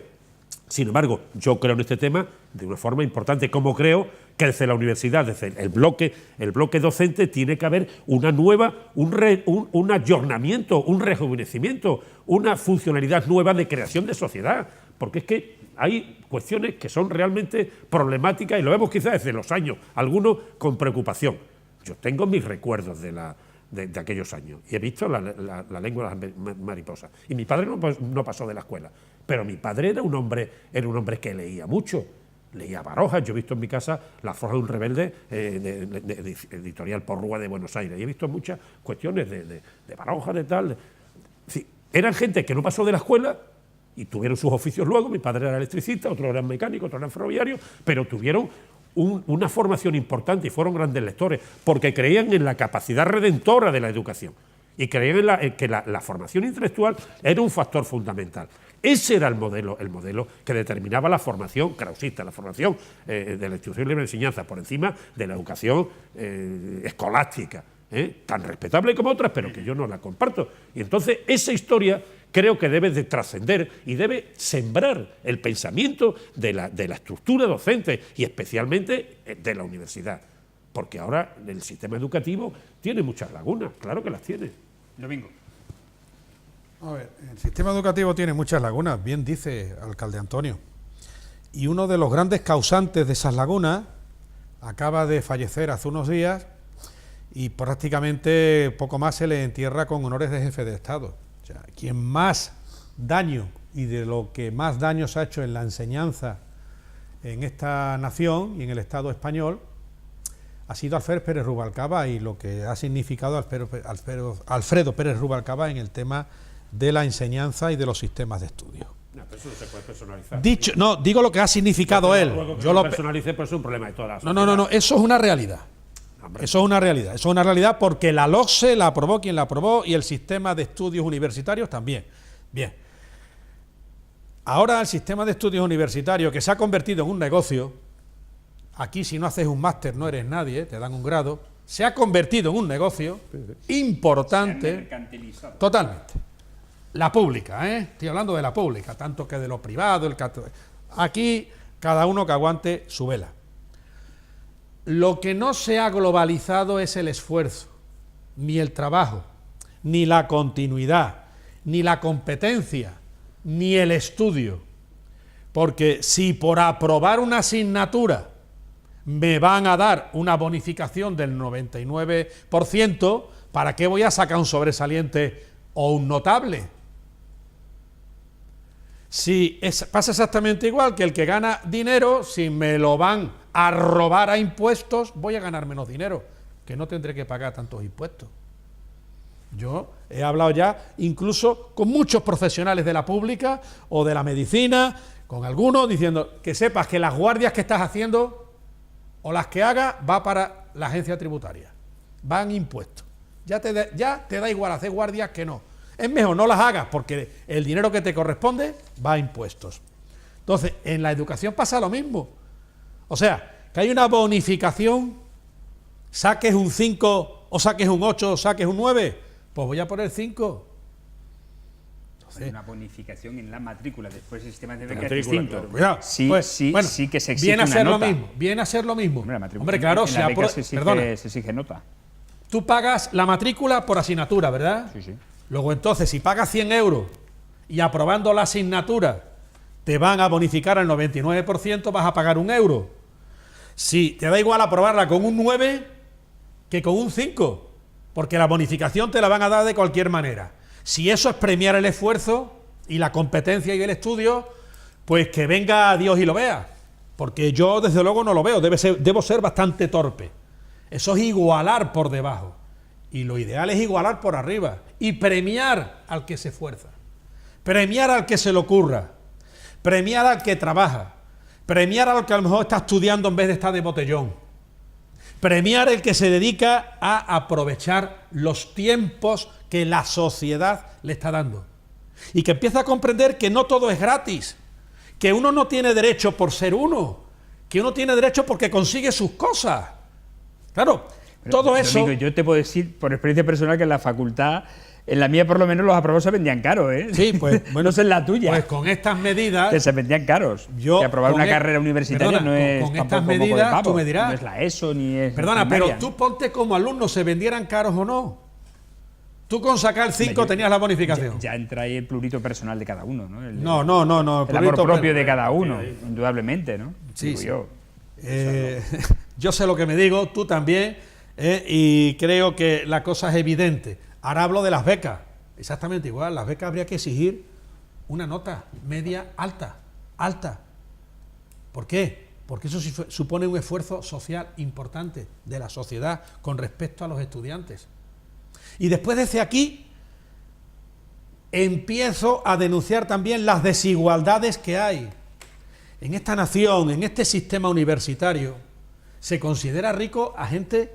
sin embargo, yo creo en este tema de una forma importante, como creo que desde la universidad, desde el bloque docente, tiene que haber un ayornamiento, un rejuvenecimiento, una funcionalidad nueva de creación de sociedad, porque es que hay cuestiones que son realmente problemáticas y lo vemos quizás desde los años, algunos con preocupación. Yo tengo mis recuerdos de aquellos años y he visto la lengua de las mariposas. Y mi padre no pasó de la escuela, pero mi padre era un hombre que leía mucho leía Baroja. Yo he visto en mi casa La Forja de un rebelde, de editorial Porrúa de Buenos Aires, y he visto muchas cuestiones de Baroja, de tal. Sí, eran gente que no pasó de la escuela y tuvieron sus oficios luego. Mi padre era electricista, otros eran mecánicos, otros eran ferroviarios, pero tuvieron una formación importante y fueron grandes lectores, porque creían en la capacidad redentora de la educación y creían en que la formación intelectual era un factor fundamental. Ese era el modelo que determinaba la formación krausista, la formación de la institución libre de enseñanza, por encima de la educación escolástica, tan respetable como otras, pero que yo no la comparto. Y entonces esa historia creo que debe de trascender y debe sembrar el pensamiento de la estructura docente y especialmente de la universidad, porque ahora el sistema educativo tiene muchas lagunas, claro que las tiene. Domingo. A ver, el sistema educativo tiene muchas lagunas, bien dice alcalde Antonio, y uno de los grandes causantes de esas lagunas acaba de fallecer hace unos días y prácticamente poco más se le entierra con honores de jefe de Estado. O sea, quien más daño y de lo que más daño se ha hecho en la enseñanza en esta nación y en el Estado español ha sido Alfredo Pérez Rubalcaba y lo que ha significado Alfredo Pérez Rubalcaba en el tema de la enseñanza y de los sistemas de estudio. No, pero eso no se puede personalizar. Dicho, no, digo lo que ha significado él. Yo lo personalicé, pues es un problema de todas las sociedades. No, eso es una realidad. Hombre. Eso es una realidad porque la LOCSE la aprobó quien la aprobó y el sistema de estudios universitarios también. Bien. Ahora el sistema de estudios universitarios, que se ha convertido en un negocio, aquí si no haces un máster no eres nadie, te dan un grado, se ha convertido en un negocio importante, totalmente. La pública, estoy hablando de la pública, tanto que de lo privado, aquí cada uno que aguante su vela. Lo que no se ha globalizado es el esfuerzo, ni el trabajo, ni la continuidad, ni la competencia, ni el estudio. Porque si por aprobar una asignatura me van a dar una bonificación del 99%, ¿para qué voy a sacar un sobresaliente o un notable? Si pasa exactamente igual que el que gana dinero, si me lo van a robar a impuestos, voy a ganar menos dinero, que no tendré que pagar tantos impuestos. Yo he hablado ya incluso con muchos profesionales de la pública o de la medicina, con algunos diciendo que sepas que las guardias que estás haciendo o las que hagas va para la agencia tributaria, van impuestos. Ya te da igual hacer guardias que no. Es mejor no las hagas porque el dinero que te corresponde va a impuestos. Entonces, en la educación pasa lo mismo. O sea, que hay una bonificación, saques un 5 o saques un 8 o saques un 9, pues voy a poner 5. Hay una bonificación en la matrícula, después el sistema de becas es matrícula, distinto. claro. Cuidado, Sí, pues, sí, bueno, sí que se exige viene a una ser nota. lo mismo, viene a ser lo mismo. Hombre, la matrícula, Hombre, claro, en la beca se se exige nota. tú pagas la matrícula por asignatura, ¿verdad? Sí, sí. Luego entonces, si pagas 100 euros y aprobando la asignatura te van a bonificar el 99%, vas a pagar 1 euro. Si te da igual aprobarla con un 9 que con un 5, porque la bonificación te la van a dar de cualquier manera. Si eso es premiar el esfuerzo y la competencia y el estudio, pues que venga Dios y lo vea, porque yo desde luego no lo veo, debo ser bastante torpe. Eso es igualar por debajo, y lo ideal es igualar por arriba, y premiar al que se esfuerza, premiar al que se le ocurra, premiar al que trabaja, premiar al que a lo mejor está estudiando en vez de estar de botellón, premiar al que se dedica a aprovechar los tiempos que la sociedad le está dando. Y que empieza a comprender que no todo es gratis, que uno no tiene derecho por ser uno, que uno tiene derecho porque consigue sus cosas. Claro, Pero, todo eso... Domingo, yo te puedo decir, por experiencia personal, que en la facultad, en la mía por lo menos, los aprobados se vendían caros, ¿eh? Sí, pues bueno, no sé en la tuya. Pues con estas medidas... Que se vendían caros. Que aprobar una carrera universitaria perdona, no es con estas tampoco poco de medidas, pavo. tú me dirás... No es la ESO ni es... Perdona, primaria, pero tú ponte como alumno, ¿se vendieran caros o no? Tú con sacar 5 tenías la bonificación. Ya entra ahí el plurito personal de cada uno, ¿no? No. El amor propio de cada uno, indudablemente, ¿no? Sí, Digo sí. yo. Yo sé lo que me digo, tú también, y creo que la cosa es evidente. Ahora hablo de las becas, exactamente igual. Las becas habría que exigir una nota media alta. ¿Por qué? porque eso supone un esfuerzo social importante de la sociedad con respecto a los estudiantes. Y después desde aquí empiezo a denunciar también las desigualdades que hay. En esta nación, en este sistema universitario, se considera rico a gente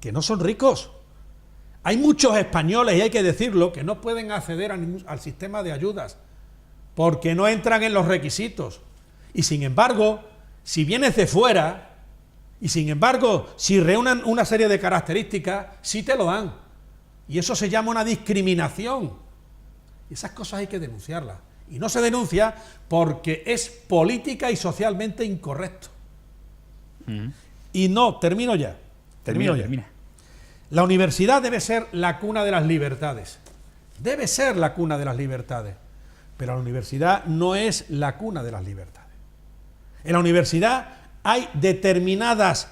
que no son ricos. Hay muchos españoles, y hay que decirlo, que no pueden acceder al sistema de ayudas porque no entran en los requisitos. Y sin embargo, si vienes de fuera, y sin embargo, si reúnen una serie de características, sí te lo dan. Y eso se llama una discriminación. Y esas cosas hay que denunciarlas. Y no se denuncia porque es política y socialmente incorrecto. Y no, termino ya. Termina. La universidad debe ser la cuna de las libertades. Debe ser la cuna de las libertades. Pero la universidad no es la cuna de las libertades. En la universidad hay determinadas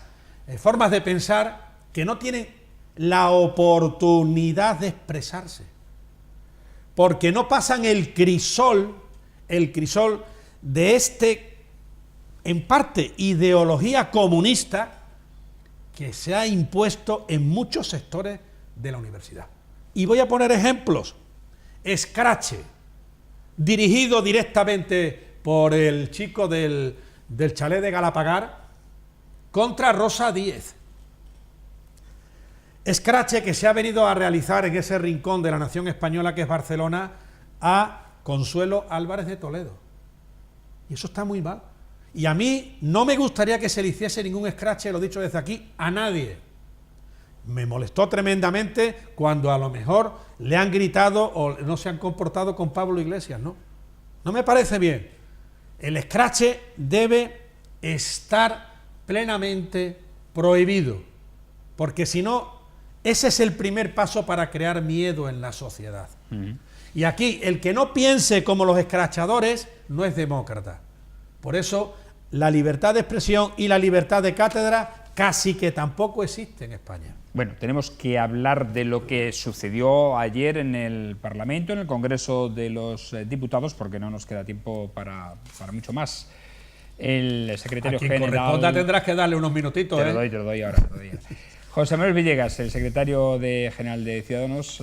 formas de pensar que no tienen la oportunidad de expresarse. Porque no pasan el crisol de en parte, ideología comunista que se ha impuesto en muchos sectores de la universidad. Y voy a poner ejemplos. Escrache, dirigido directamente por el chico del chalet de Galapagar, contra Rosa Díez. Escrache que se ha venido a realizar en ese rincón de la nación española que es Barcelona a Consuelo Álvarez de Toledo. Y eso está muy mal. Y a mí no me gustaría que se le hiciese ningún escrache, lo he dicho desde aquí, a nadie. Me molestó tremendamente cuando a lo mejor le han gritado o no se han comportado con Pablo Iglesias, ¿no? No me parece bien. El escrache debe estar plenamente prohibido, porque si no, ese es el primer paso para crear miedo en la sociedad. Y aquí, el que no piense como los escrachadores no es demócrata. Por eso, la libertad de expresión y la libertad de cátedra casi que tampoco existe en España. Bueno, tenemos que hablar de lo que sucedió ayer en el Parlamento, en el Congreso de los Diputados, porque no nos queda tiempo para mucho más. El secretario general... A quien corresponda tendrás que darle unos minutitos. Te lo doy ahora. José Manuel Villegas, el secretario general de Ciudadanos,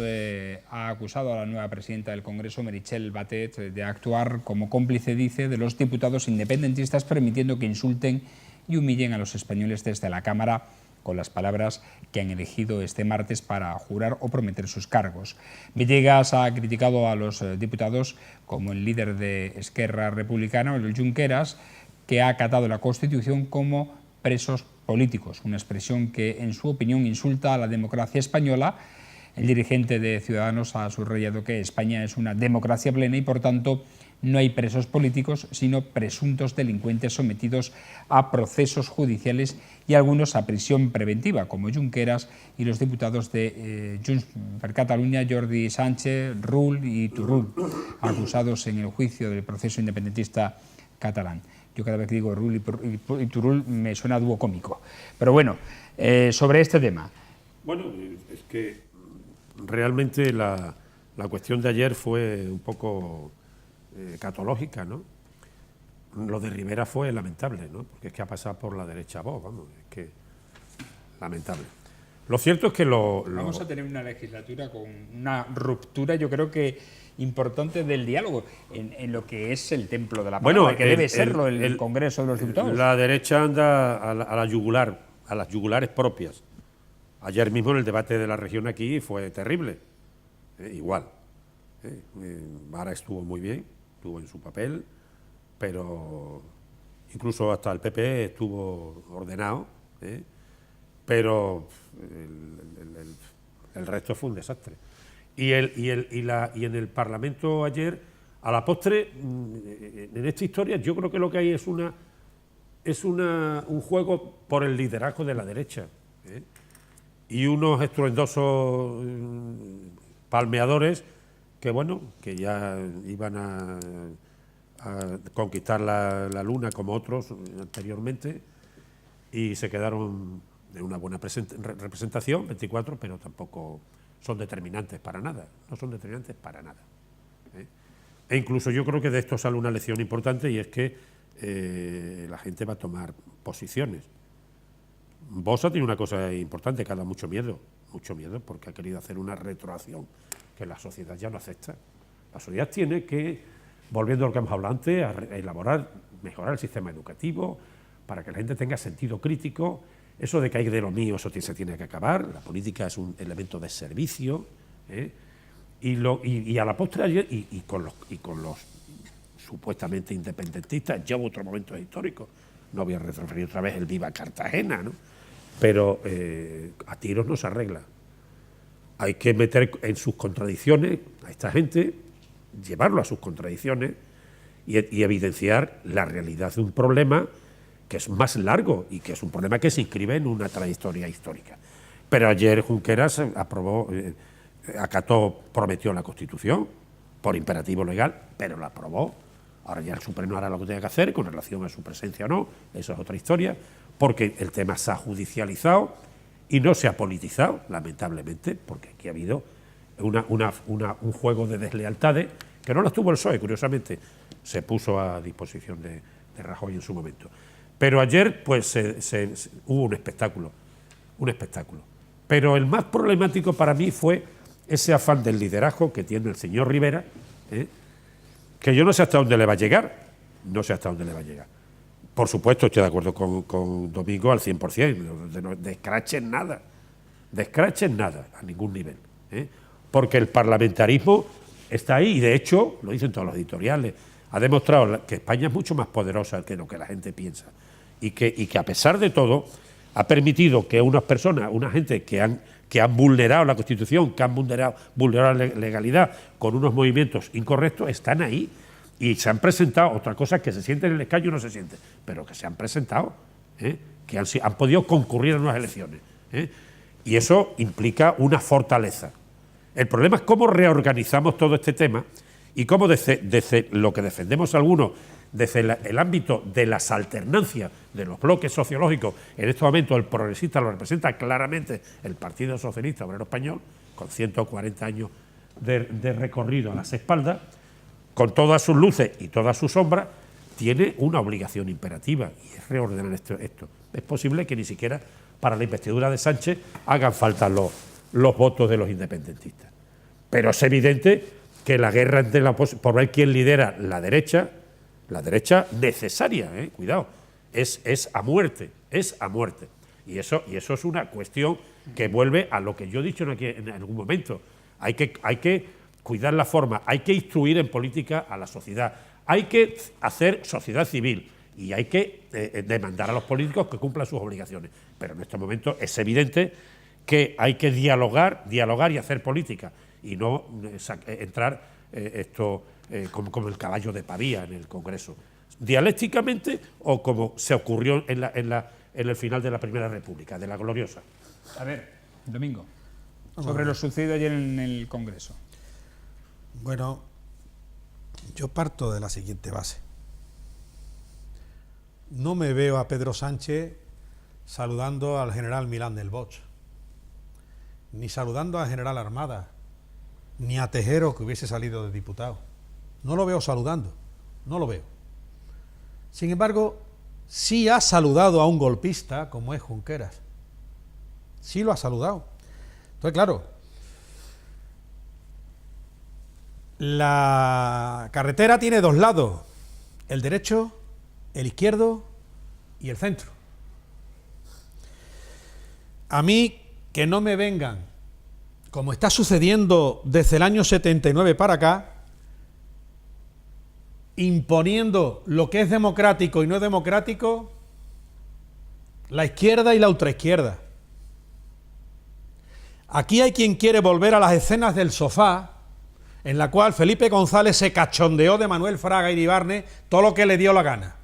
ha acusado a la nueva presidenta del Congreso, Meritxell Batet, de actuar como cómplice, dice, de los diputados independentistas, permitiendo que insulten y humillen a los españoles desde la Cámara con las palabras que han elegido este martes para jurar o prometer sus cargos. Villegas ha criticado a los diputados como el líder de Esquerra Republicana, el Junqueras, que ha acatado la Constitución como presos políticos, una expresión que, en su opinión, insulta a la democracia española. El dirigente de Ciudadanos ha subrayado que España es una democracia plena y, por tanto, no hay presos políticos, sino presuntos delincuentes sometidos a procesos judiciales y algunos a prisión preventiva, como Junqueras y los diputados de Junts per Catalunya, Jordi Sánchez, Rull y Turull, acusados en el juicio del proceso independentista catalán. Yo cada vez que digo Rull y Turull me suena a dúo cómico. Pero bueno, sobre este tema. Bueno, es que realmente la cuestión de ayer fue un poco catológica, ¿no? Lo de Rivera fue lamentable, ¿no? Porque es que ha pasado por la derecha Vox, vamos, es que lamentable. Lo cierto es que vamos a tener una legislatura con una ruptura, yo creo que importante, del diálogo en lo que es el templo de la palabra, bueno, que debe serlo el Congreso de los Diputados. La derecha anda a la yugular, a las yugulares propias. Ayer mismo en el debate de la región aquí fue terrible, igual. Vara estuvo muy bien, estuvo en su papel, pero incluso hasta el PP estuvo ordenado, pero el resto fue un desastre. Y en el Parlamento ayer, a la postre, en esta historia, yo creo que lo que hay es un juego por el liderazgo de la derecha, y unos estruendosos palmeadores que, bueno, que ya iban a conquistar la luna como otros anteriormente, y se quedaron de una buena representación, 24, pero tampoco son determinantes para nada, no son determinantes para nada. E incluso yo creo que de esto sale una lección importante, y es que la gente va a tomar posiciones. Vox ha tenido una cosa importante que ha dado mucho miedo, porque ha querido hacer una retroacción que la sociedad ya no acepta. La sociedad tiene que, volviendo a lo que hemos hablado antes, a mejorar el sistema educativo para que la gente tenga sentido crítico. Eso de que hay de lo mío, eso se tiene que acabar. La política es un elemento de servicio, y a la postre ayer, y con los supuestamente independentistas, ya hubo otros momentos históricos. No voy a referir otra vez el Viva Cartagena, ¿no? Pero a tiros no se arregla. Hay que meter en sus contradicciones a esta gente, llevarlo a sus contradicciones y evidenciar la realidad de un problema que es más largo y que es un problema que se inscribe en una trayectoria histórica. Pero ayer Junqueras prometió la Constitución por imperativo legal, pero la aprobó. Ahora ya el Supremo hará lo que tenga que hacer con relación a su presencia o no, eso es otra historia, porque el tema se ha judicializado y no se ha politizado, lamentablemente, porque aquí ha habido un juego de deslealtades que no las tuvo el PSOE, curiosamente, se puso a disposición de Rajoy en su momento. Pero ayer pues hubo un espectáculo. Pero el más problemático para mí fue ese afán del liderazgo que tiene el señor Rivera, que yo no sé hasta dónde le va a llegar, Por supuesto, estoy de acuerdo con Domingo al 100%, no descrachen nada, a ningún nivel, porque el parlamentarismo está ahí y, de hecho, lo dicen todos los editoriales, ha demostrado que España es mucho más poderosa que lo que la gente piensa y que a pesar de todo ha permitido que unas personas, una gente que han vulnerado la Constitución, que han vulnerado la legalidad con unos movimientos incorrectos, están ahí y se han presentado. Otra cosa es que se sienten en el escaño o no se sienten, pero que se han presentado, que han podido concurrir a unas elecciones. Y eso implica una fortaleza. El problema es cómo reorganizamos todo este tema y cómo desde lo que defendemos algunos, desde el ámbito de las alternancias de los bloques sociológicos, en este momento el progresista lo representa claramente el Partido Socialista Obrero Español, con 140 años de recorrido a las espaldas, con todas sus luces y todas sus sombras, tiene una obligación imperativa y es reordenar esto. Es posible que ni siquiera para la investidura de Sánchez hagan falta los votos de los independentistas. Pero es evidente que la guerra por ver quién lidera la derecha necesaria, cuidado, es a muerte. Y eso es una cuestión que vuelve a lo que yo he dicho en algún momento. Hay que cuidar la forma, hay que instruir en política a la sociedad, hay que hacer sociedad civil y hay que demandar a los políticos que cumplan sus obligaciones. Pero en este momento es evidente que hay que dialogar y hacer política y no entrar como el caballo de Pavía en el Congreso, dialécticamente o como se ocurrió en el final de la Primera República, de la gloriosa. A ver, Domingo, sobre lo sucedido ayer en el Congreso. Bueno, yo parto de la siguiente base. No me veo a Pedro Sánchez saludando al general Milán del Bosch, ni saludando al general Armada, ni a Tejero, que hubiese salido de diputado. No lo veo saludando, no lo veo. Sin embargo, sí ha saludado a un golpista como es Junqueras. Sí lo ha saludado. Entonces, claro, la carretera tiene dos lados, el derecho, el izquierdo y el centro. A mí que no me vengan, como está sucediendo desde el año 79 para acá, imponiendo lo que es democrático y no es democrático, la izquierda y la ultraizquierda. Aquí hay quien quiere volver a las escenas del sofá, en la cual Felipe González se cachondeó de Manuel Fraga y de Ibarne todo lo que le dio la gana.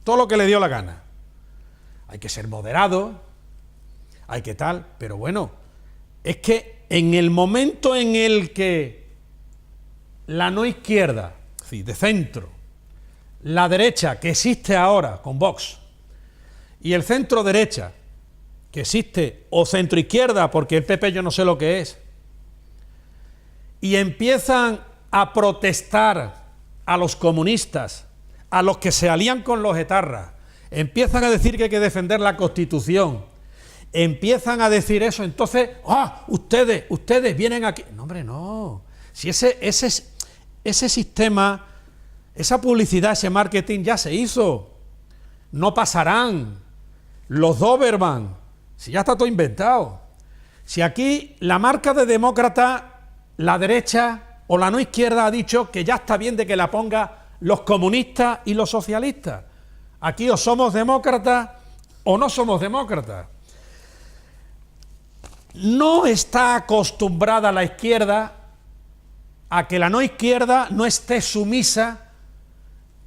Todo lo que le dio la gana. Hay que ser moderado, hay que tal, pero bueno, es que en el momento en el que la no izquierda, sí, de centro, la derecha que existe ahora con Vox y el centro derecha que existe, o centro izquierda, porque el PP yo no sé lo que es, y empiezan a protestar a los comunistas, a los que se alían con los etarras, empiezan a decir que hay que defender la Constitución, empiezan a decir eso, entonces, ustedes vienen aquí. No, hombre, no. Si ese sistema, esa publicidad, ese marketing ya se hizo. No pasarán. Los Doberman, si ya está todo inventado. Si aquí la marca de demócrata, la derecha o la no izquierda ha dicho que ya está bien de que la ponga los comunistas y los socialistas. Aquí o somos demócratas o no somos demócratas. No está acostumbrada la izquierda a que la no izquierda no esté sumisa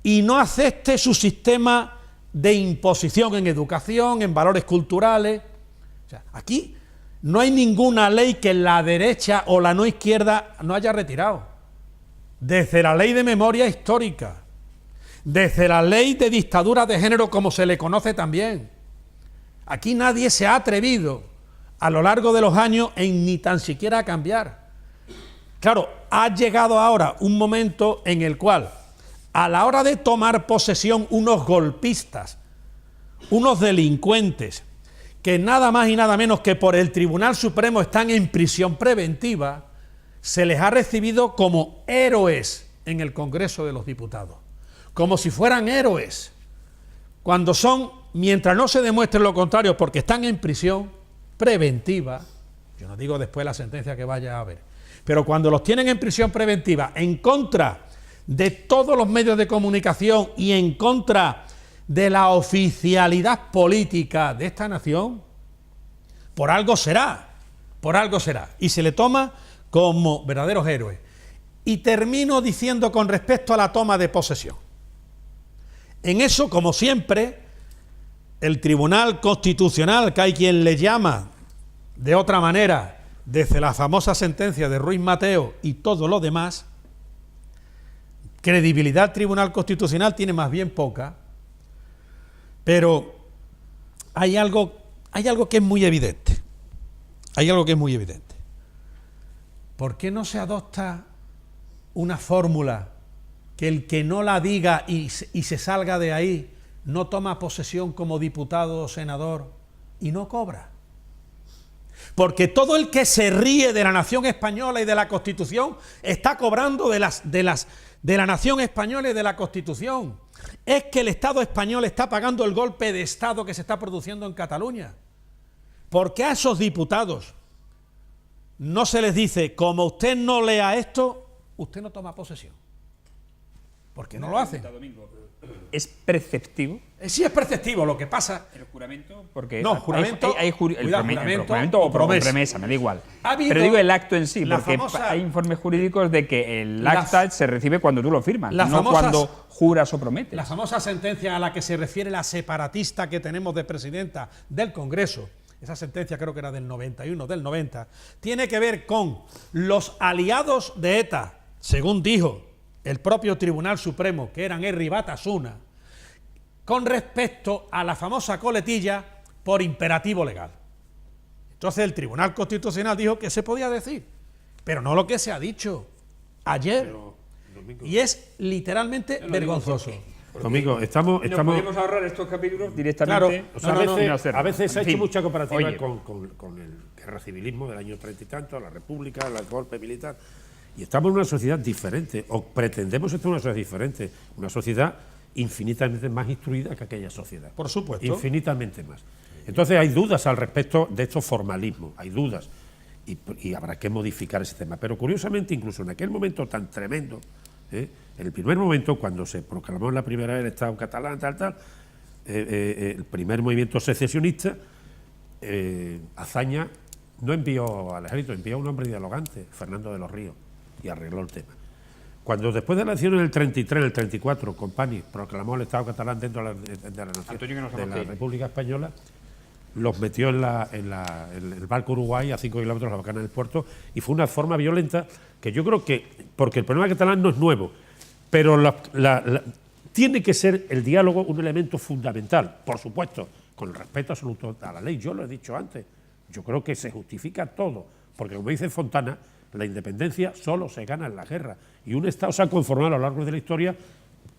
y no acepte su sistema de imposición en educación, en valores culturales. O sea, aquí no hay ninguna ley que la derecha o la no izquierda no haya retirado. Desde la ley de memoria histórica, desde la ley de dictadura de género, como se le conoce también. Aquí nadie se ha atrevido a lo largo de los años en ni tan siquiera a cambiar. Claro, ha llegado ahora un momento en el cual, a la hora de tomar posesión unos golpistas, unos delincuentes, que nada más y nada menos que por el Tribunal Supremo están en prisión preventiva, se les ha recibido como héroes en el Congreso de los Diputados, como si fueran héroes, cuando son, mientras no se demuestre lo contrario, porque están en prisión preventiva, yo no digo después la sentencia que vaya a haber, pero cuando los tienen en prisión preventiva en contra de todos los medios de comunicación y en contra de la oficialidad política de esta nación, por algo será, y se le toma como verdaderos héroes. Y termino diciendo con respecto a la toma de posesión. En eso, como siempre, el Tribunal Constitucional, que hay quien le llama de otra manera, desde la famosa sentencia de Ruiz Mateo y todo lo demás, credibilidad el Tribunal Constitucional tiene más bien poca, pero hay algo que es muy evidente. ¿Por qué no se adopta una fórmula que el que no la diga y se salga de ahí no toma posesión como diputado o senador y no cobra? Porque todo el que se ríe de la nación española y de la Constitución está cobrando de la nación española y de la Constitución. Es que el Estado español está pagando el golpe de Estado que se está produciendo en Cataluña. ¿Por qué a esos diputados no se les dice, como usted no lea esto, usted no toma posesión? ¿Por qué no lo hacen? ¿Es perceptivo? Sí es perceptivo, lo que pasa... ¿El juramento? Porque no, juramento... juramento o promesa, me da igual. Pero digo el acto en sí, porque hay informes jurídicos de que el acta se recibe cuando tú lo firmas, no cuando juras o prometes. La famosa sentencia a la que se refiere la separatista que tenemos de presidenta del Congreso, esa sentencia creo que era del 91, del 90, tiene que ver con los aliados de ETA, según dijo el propio Tribunal Supremo, que eran Herri y Batasuna, con respecto a la famosa coletilla por imperativo legal. Entonces el Tribunal Constitucional dijo que se podía decir, pero no lo que se ha dicho ayer. Y es literalmente vergonzoso. Domingo, estamos... podemos ahorrar estos capítulos directamente. Claro, a veces se ha hecho mucha comparativa con el guerra civilismo del año 30 y tanto, la República, el golpe militar. Y estamos en una sociedad diferente, o pretendemos estar en una sociedad diferente, una sociedad infinitamente más instruida que aquella sociedad. Por supuesto. Infinitamente más. Entonces hay dudas al respecto de estos formalismos, hay dudas, y habrá que modificar ese tema. Pero curiosamente, incluso en aquel momento tan tremendo, en el primer momento, cuando se proclamó la primera vez el Estado catalán, el primer movimiento secesionista, Azaña no envió al ejército, envió a un hombre dialogante, Fernando de los Ríos, y arregló el tema. Cuando después de la elección en el 33, en el 34, Companys proclamó el Estado catalán dentro de la nación, de la República Española, los metió en el barco Uruguay a 5 kilómetros de la bacana del puerto, y fue una forma violenta que yo creo que, porque el problema catalán no es nuevo, pero tiene que ser el diálogo un elemento fundamental, por supuesto, con el respeto absoluto a la ley. Yo lo he dicho antes, yo creo que se justifica todo, porque como dice Fontana, la independencia solo se gana en la guerra, y un Estado se ha conformado a lo largo de la historia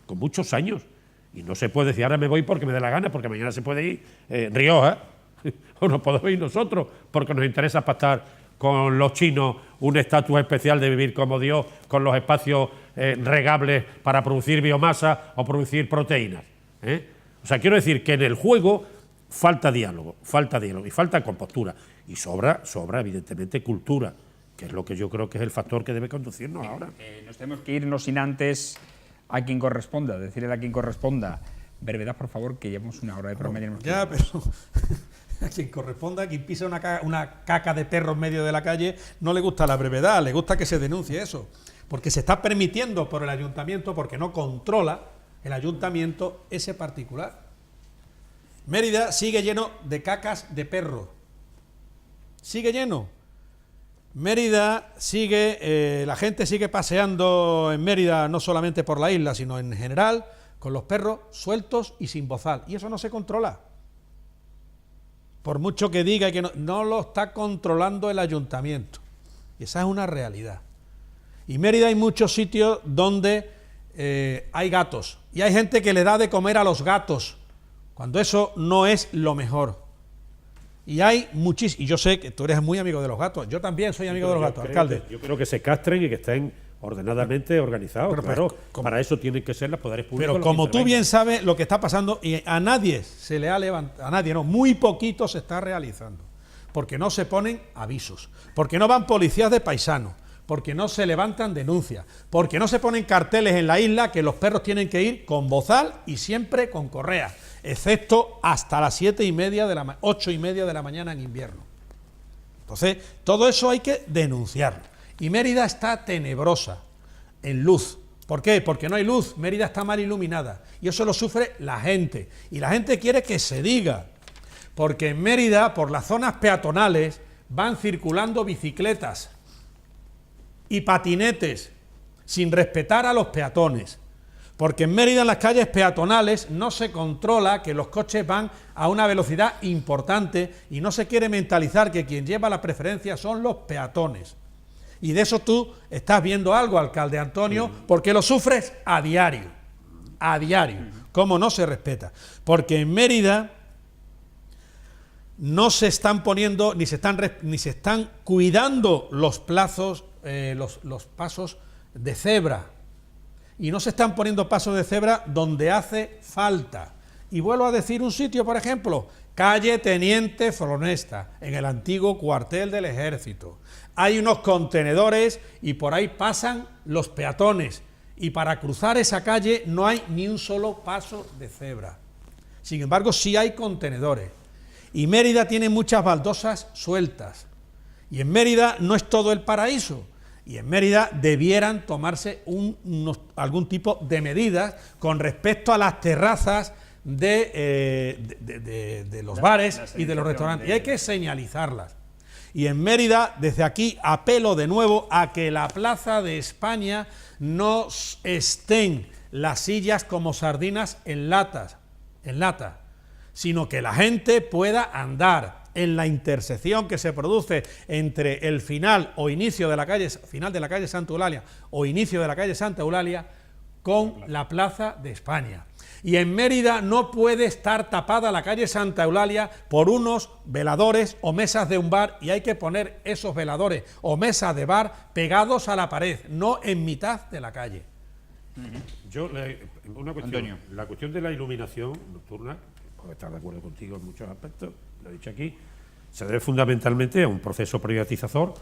con muchos años, Y no se puede decir, ahora me voy porque me dé la gana, porque mañana se puede ir Rioja, o nos podemos ir nosotros, porque nos interesa pactar con los chinos un estatus especial de vivir como Dios, con los espacios regables para producir biomasa o producir proteínas. O sea, quiero decir que en el juego falta diálogo y falta compostura. Y sobra evidentemente cultura, que es lo que yo creo que es el factor que debe conducirnos ahora. Nos tenemos que irnos sin antes a quien corresponda, decirle a quien corresponda, brevedad por favor, que llevamos una hora de promedio. Ya, pero a quien corresponda, a quien pisa una caca de perro en medio de la calle, no le gusta la brevedad, le gusta que se denuncie eso, porque se está permitiendo por el ayuntamiento, porque no controla el ayuntamiento ese particular. Mérida sigue lleno de cacas de perro, sigue lleno. Mérida sigue, la gente sigue paseando en Mérida, no solamente por la isla, sino en general, con los perros sueltos y sin bozal, y eso no se controla. Por mucho que diga que no lo está controlando el ayuntamiento. Y esa es una realidad. Y en Mérida hay muchos sitios donde hay gatos. Y hay gente que le da de comer a los gatos, cuando eso no es lo mejor. Y hay muchísimos. Y yo sé que tú eres muy amigo de los gatos. Yo también soy amigo de los gatos, alcalde. Yo creo que se castren y que estén ordenadamente organizados. Pero, claro, para eso tienen que ser los poderes públicos. Pero como tú bien sabes lo que está pasando, y a nadie se le ha levantado, a nadie no, muy poquito se está realizando, porque no se ponen avisos, porque no van policías de paisanos, porque no se levantan denuncias, porque no se ponen carteles en la isla que los perros tienen que ir con bozal y siempre con correa, excepto hasta las 8:30 de la mañana en invierno. Entonces, todo eso hay que denunciarlo. Y Mérida está tenebrosa en luz. ¿Por qué? Porque no hay luz. Mérida está mal iluminada. Y eso lo sufre la gente. Y la gente quiere que se diga. Porque en Mérida, por las zonas peatonales, van circulando bicicletas y patinetes sin respetar a los peatones. Porque en Mérida, en las calles peatonales, no se controla que los coches van a una velocidad importante y no se quiere mentalizar que quien lleva la preferencia son los peatones. Y de eso tú estás viendo algo, alcalde Antonio, porque lo sufres a diario, cómo no se respeta. Porque en Mérida no se están poniendo, ni se están cuidando los plazos, los pasos de cebra. Y no se están poniendo pasos de cebra donde hace falta. Y vuelvo a decir un sitio, por ejemplo, calle Teniente Flonesta, en el antiguo cuartel del Ejército. Hay unos contenedores y por ahí pasan los peatones. Y para cruzar esa calle no hay ni un solo paso de cebra. Sin embargo, sí hay contenedores. Y Mérida tiene muchas baldosas sueltas. Y en Mérida no es todo el paraíso. Y en Mérida debieran tomarse algún tipo de medidas con respecto a las terrazas de los bares y de los restaurantes. Y hay que señalizarlas. Y en Mérida, desde aquí, apelo de nuevo a que la Plaza de España no estén las sillas como sardinas en lata, sino que la gente pueda andar en la intersección que se produce entre el final o inicio de la calle, final de la calle Santa Eulalia o inicio de la calle Santa Eulalia con la Plaza de España. Y en Mérida no puede estar tapada la calle Santa Eulalia por unos veladores o mesas de un bar, y hay que poner esos veladores o mesas de bar pegados a la pared, no en mitad de la calle. Una cuestión, Antonio. La cuestión de la iluminación nocturna, puedo estar de acuerdo contigo en muchos aspectos, lo he dicho aquí, se debe fundamentalmente a un proceso privatizador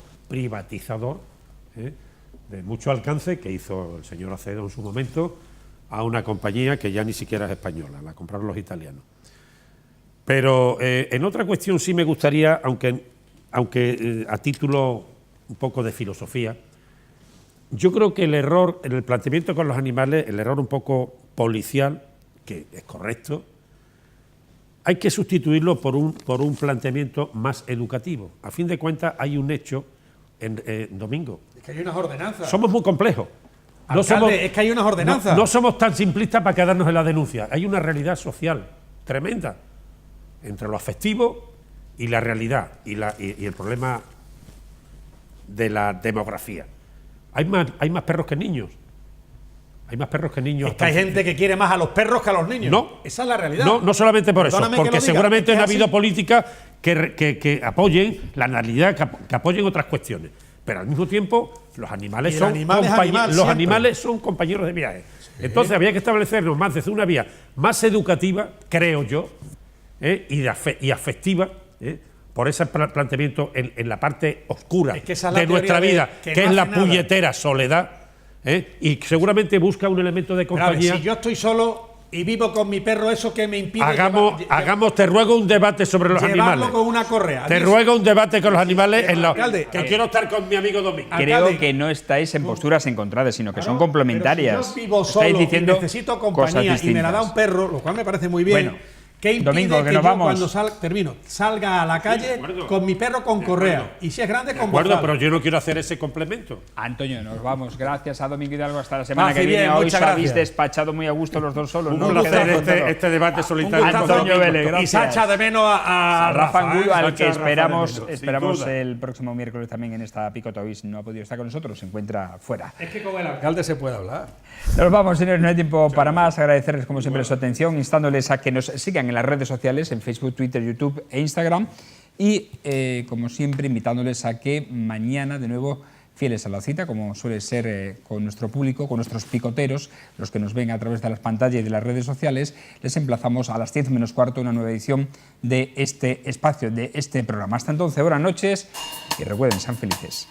de mucho alcance que hizo el señor Acedo en su momento a una compañía que ya ni siquiera es española, la compraron los italianos. Pero en otra cuestión sí me gustaría, aunque a título un poco de filosofía, yo creo que el error en el planteamiento con los animales, el error un poco policial, que es correcto, hay que sustituirlo por un planteamiento más educativo. A fin de cuentas hay un hecho, Domingo. Es que hay unas ordenanzas. Somos muy complejos. Alcalde, es que hay unas ordenanzas. No somos tan simplistas para quedarnos en la denuncia. Hay una realidad social tremenda entre lo afectivo y la realidad y el problema de la demografía. Hay más perros que niños. Hay más perros que niños. Es que hay gente que quiere más a los perros que a los niños. No. Esa es la realidad. No solamente por eso, Perdóname que porque lo diga, seguramente es no ha que habido así- políticas que apoyen la analidad, que apoyen otras cuestiones. Pero al mismo tiempo, los animales Y el son animal es animal los siempre. animales son compañeros de viaje. Entonces había que establecernos más desde una vía más educativa, creo yo, y afectiva, por ese planteamiento en la parte oscura Es que esa es la de nuestra teoría vida, de que que no es la hace nada. puñetera soledad, y seguramente busca un elemento de Pero a ver, compañía. si yo estoy solo y vivo con mi perro, ¿eso que me impide Te ruego un debate sobre los llevarlo animales. con una correa? Te ruego un debate con los animales alcalde, que quiero estar con mi amigo Domingo. Creo Alcalde, que no estáis en posturas encontradas, sino que son Claro, complementarias. pero si yo vivo Estáis solo diciendo y necesito cosas compañía y me la da distintas. un perro, lo cual me parece muy bien. Bueno, ¿Qué impide Domingo, que que nos yo vamos. cuando salga a la calle acuerdo. con mi perro con De correa? acuerdo. Y si es grande, De con acuerdo, bozal. pero yo no quiero hacer ese complemento. Antonio, nos vamos. Gracias a Domingo Hidalgo. Hasta la semana Paz y que viene. bien, Hoy os muchas habéis gracias. despachado muy a gusto los dos solos. Un ¿no? placer Queda este debate solitario. gustazo. con Antonio Domingo. Vélez, Y gracias. se echa de menos a Rafa Angulo, al Sacha que Rafa esperamos, de menos, sin esperamos duda. el próximo miércoles también en esta Picota. Hoy no ha podido estar con nosotros, se encuentra fuera. Es que con el alcalde se puede hablar. Nos vamos, señores, no hay tiempo para más. Agradecerles, como siempre, su atención, instándoles a que nos sigan en las redes sociales, en Facebook, Twitter, YouTube e Instagram. Y, como siempre, invitándoles a que mañana, de nuevo, fieles a la cita, como suele ser con nuestro público, con nuestros picoteros, los que nos ven a través de las pantallas y de las redes sociales, les emplazamos a las 10 menos cuarto una nueva edición de este espacio, de este programa. Hasta entonces, buenas noches y recuerden, sean felices.